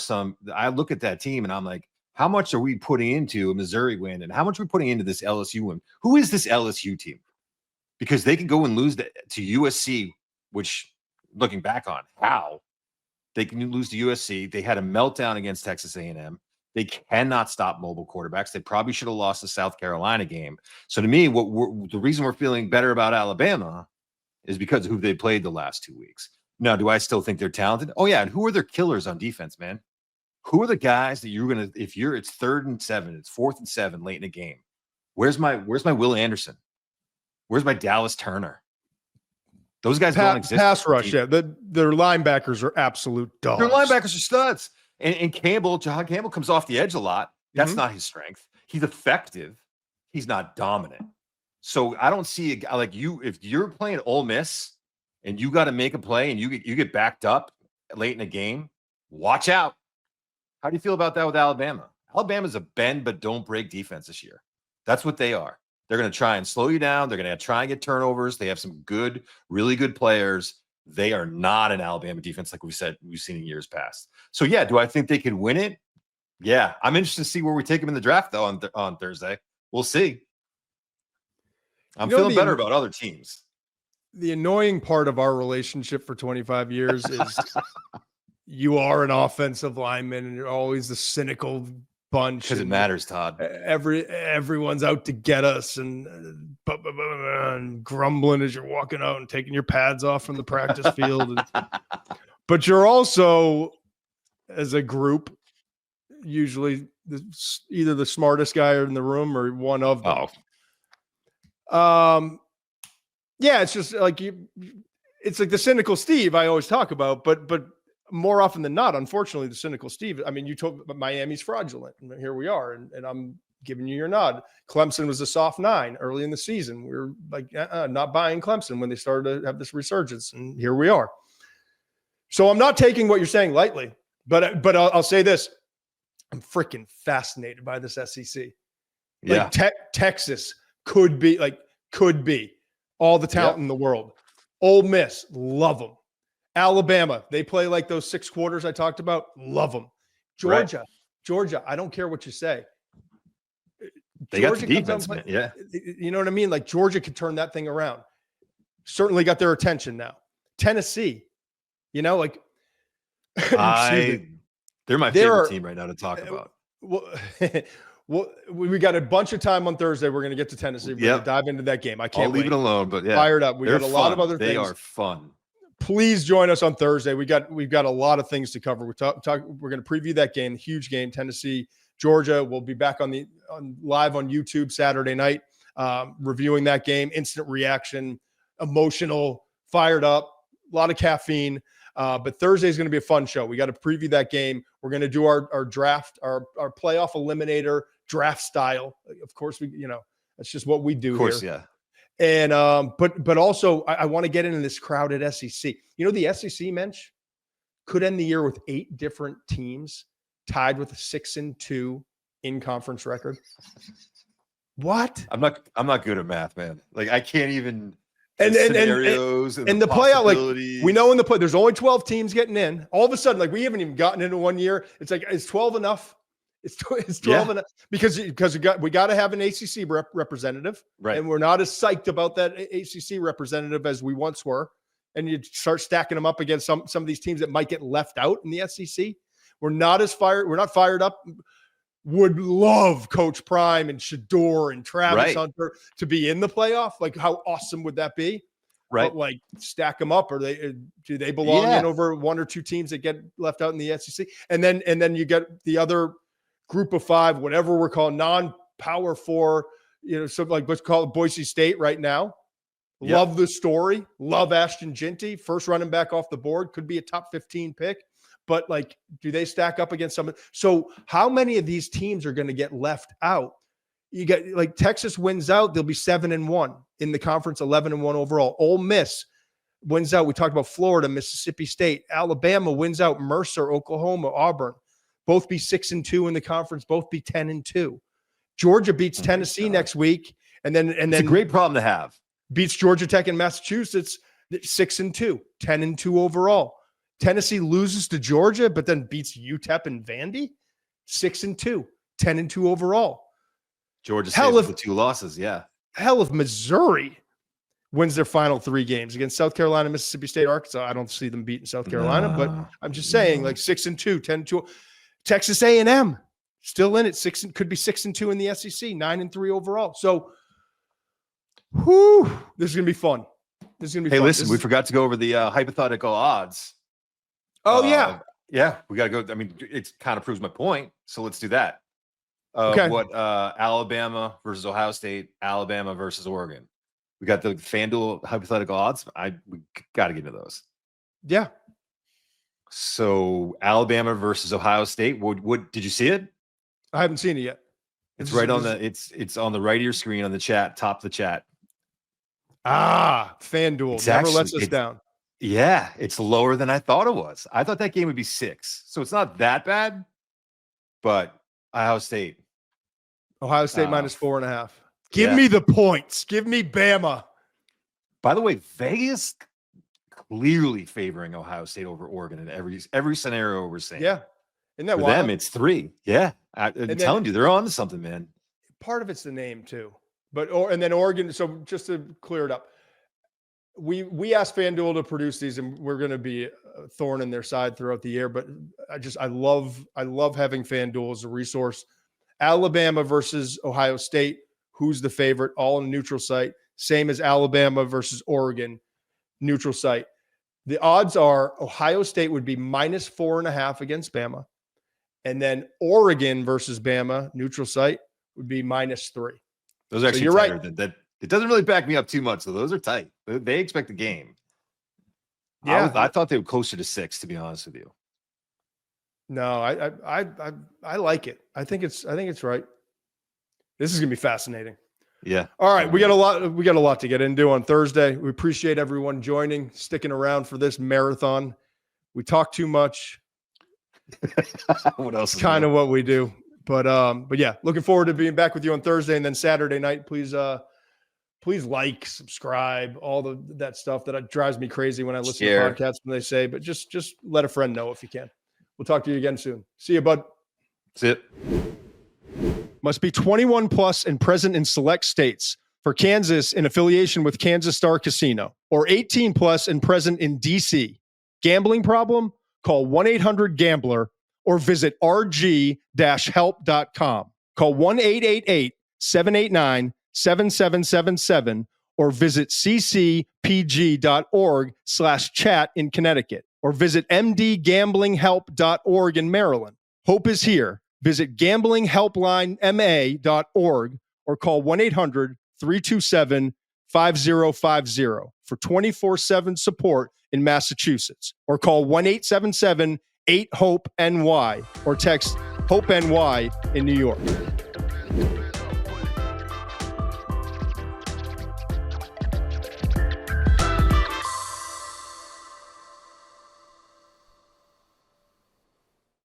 I look at that team and I'm like, how much are we putting into a Missouri win and how much are we putting into this LSU win? Who is this LSU team? Because they can go and lose to USC, which looking back on how they can lose to USC. They had a meltdown against Texas A&M. They cannot stop mobile quarterbacks. They probably should have lost the South Carolina game. So to me, the reason we're feeling better about Alabama is because of who they played the last 2 weeks. Now, do I still think they're talented? Oh, yeah. And who are their killers on defense, man? Who are the guys that you're going to, it's 3rd and 7, it's 4th and 7 late in a game. Where's my Will Anderson? Where's my Dallas Turner? Those guys don't exist. Pass rush, yeah. Their linebackers are absolute dogs. Their linebackers are studs. And John Campbell comes off the edge a lot. That's not his strength. He's effective. He's not dominant. So I don't see a guy like you. If you're playing Ole Miss and you got to make a play and you get backed up late in a game, watch out. How do you feel about that with Alabama? Alabama's a bend but don't break defense this year. That's what they are. They're going to try and slow you down. They're going to try and get turnovers. They have some really good players. They are not an Alabama defense like we've seen in years past. So, yeah, do I think they could win it? Yeah. I'm interested to see where we take them in the draft, though, on Thursday. We'll see. I'm feeling better about other teams. The annoying part of our relationship for 25 years is you are an offensive lineman and you're always the cynical bunch. Because it matters, Todd. Everyone's out to get us and grumbling as you're walking out and taking your pads off from the practice field. But you're also, as a group, usually either the smartest guy in the room or one of them. Yeah, it's just like it's like the cynical Steve I always talk about, but more often than not, unfortunately, the cynical Steve. I mean, you told Miami's fraudulent, and here we are, and I'm giving you your nod. Clemson was a soft 9 early in the season. We were like, not buying Clemson when they started to have this resurgence, and here we are. So I'm not taking what you're saying lightly, but I'll say this: I'm freaking fascinated by this SEC. Yeah, Texas could be all the talent in the world. Ole Miss, love them. Alabama, they play like those 6 quarters I talked about. Love them. Georgia, I don't care what you say. They got the defense, man. Yeah. You know what I mean? Like Georgia could turn that thing around. Certainly got their attention now. Tennessee, they're my favorite team right now to talk about. Well, we got a bunch of time on Thursday. We're going to get to Tennessee. We're going to dive into that game. I can't leave it alone, but yeah, fired up. We got a lot of other things. They are fun. Please join us on Thursday. We've got a lot of things to cover. We're going to preview that game, huge game, Tennessee, Georgia. We'll be back live on YouTube Saturday night, reviewing that game. Instant reaction, emotional, fired up, a lot of caffeine. But Thursday is going to be a fun show. We got to preview that game. We're going to do our draft, our playoff eliminator draft style. Of course, that's just what we do. Of course, here. yeah. And but also I want to get into this crowded SEC. The SEC, Mensch, could end the year with 8 different teams tied with a 6-2 in conference record. What? I'm not good at math, man. Like I can't even. And scenarios and the playout, like we know in the play, there's only 12 teams getting in. All of a sudden, like we haven't even gotten into 1 year. It's like, is 12 enough? It's 12 enough because we got to have an ACC representative, right? And we're not as psyched about that ACC representative as we once were. And you start stacking them up against some of these teams that might get left out in the SEC. We're not fired up. Would love Coach Prime and Shedeur and Travis Hunter to be in the playoff. Like, how awesome would that be? Right. But like, stack them up, or do they belong in over one or two teams that get left out in the SEC? And then you get the other group of five, whatever we're calling non-power four, so like let's call it Boise State right now. Yep. Love the story. Love Ashton Ginty, first running back off the board, could be a top 15 pick. But like, do they stack up against someone? So how many of these teams are going to get left out? You get like Texas wins out, they'll be 7-1 in the conference, 11-1 overall. Ole Miss wins out. We talked about Florida, Mississippi State, Alabama wins out, Mercer, Oklahoma, Auburn, both be 6-2 in the conference, both be 10-2. Georgia beats Tennessee next week, and then it's a great problem to have. Beats Georgia Tech and Massachusetts 6-2, 10-2 overall. Tennessee loses to Georgia, but then beats UTEP and Vandy 6-2, 10-2 overall. Georgia State with the 2 losses. Yeah. Hell, if Missouri wins their final 3 games against South Carolina, Mississippi State, Arkansas, I don't see them beating South Carolina, but I'm just saying, like 6-2, 10-2. Texas A&M still in it, could be 6-2 in the SEC, 9-3 overall. So, this is gonna be fun. This is gonna be fun. Hey, listen, we forgot to go over the hypothetical odds. Oh, yeah, we got to go. I mean, it kind of proves my point. So let's do that. Okay. What Alabama versus Ohio State, Alabama versus Oregon. We got the FanDuel hypothetical odds. We got to get into those. Yeah. So Alabama versus Ohio State. What did you see it? I haven't seen it yet. It's right on the. It's on the right of your screen on the chat, top of the chat. FanDuel never lets us down. Yeah, it's lower than I thought it was. I thought that game would be 6, so it's not that bad. But Ohio State minus 4.5. Give me the points. Give me Bama. By the way, Vegas clearly favoring Ohio State over Oregon in every scenario we're seeing. Yeah, isn't that for wild? them? It's 3. Yeah, I'm telling you, they're on to something, man. Part of it's the name too, and then Oregon. So just to clear it up. We asked FanDuel to produce these, and we're going to be a thorn in their side throughout the year. But I love having FanDuel as a resource. Alabama versus Ohio State. Who's the favorite? All on a neutral site. Same as Alabama versus Oregon, neutral site. The odds are Ohio State would be minus 4.5 against Bama, and then Oregon versus Bama, neutral site, would be minus 3. Those are actually you're right. That it doesn't really back me up too much, so those are tight. They expect the game. Yeah, I thought they were closer to 6, to be honest with you. No, I like it. I think it's right. This is gonna be fascinating. Yeah. All right, we got a lot to get into on Thursday. We appreciate everyone joining, sticking around for this marathon. We talk too much. What else? Kind of what we do. But yeah, looking forward to being back with you on Thursday, and then Saturday night. Please like, subscribe, all that stuff that drives me crazy when I listen to podcasts when they say. But just let a friend know if you can. We'll talk to you again soon. See you, bud. That's it. Must be 21 plus and present in select states. For Kansas, in affiliation with Kansas Star Casino, or 18 plus and present in DC. Gambling problem? Call 1-800-GAMBLER or visit rg-help.com. Call 1-888-789-7777 or visit ccpg.org/chat in Connecticut, or visit mdgamblinghelp.org in Maryland. Hope is here. Visit gamblinghelplinema.org or call 1-800-327-5050 for 24/7 support in Massachusetts, or call 1-877-8-HOPE-NY or text HOPE-NY in New York.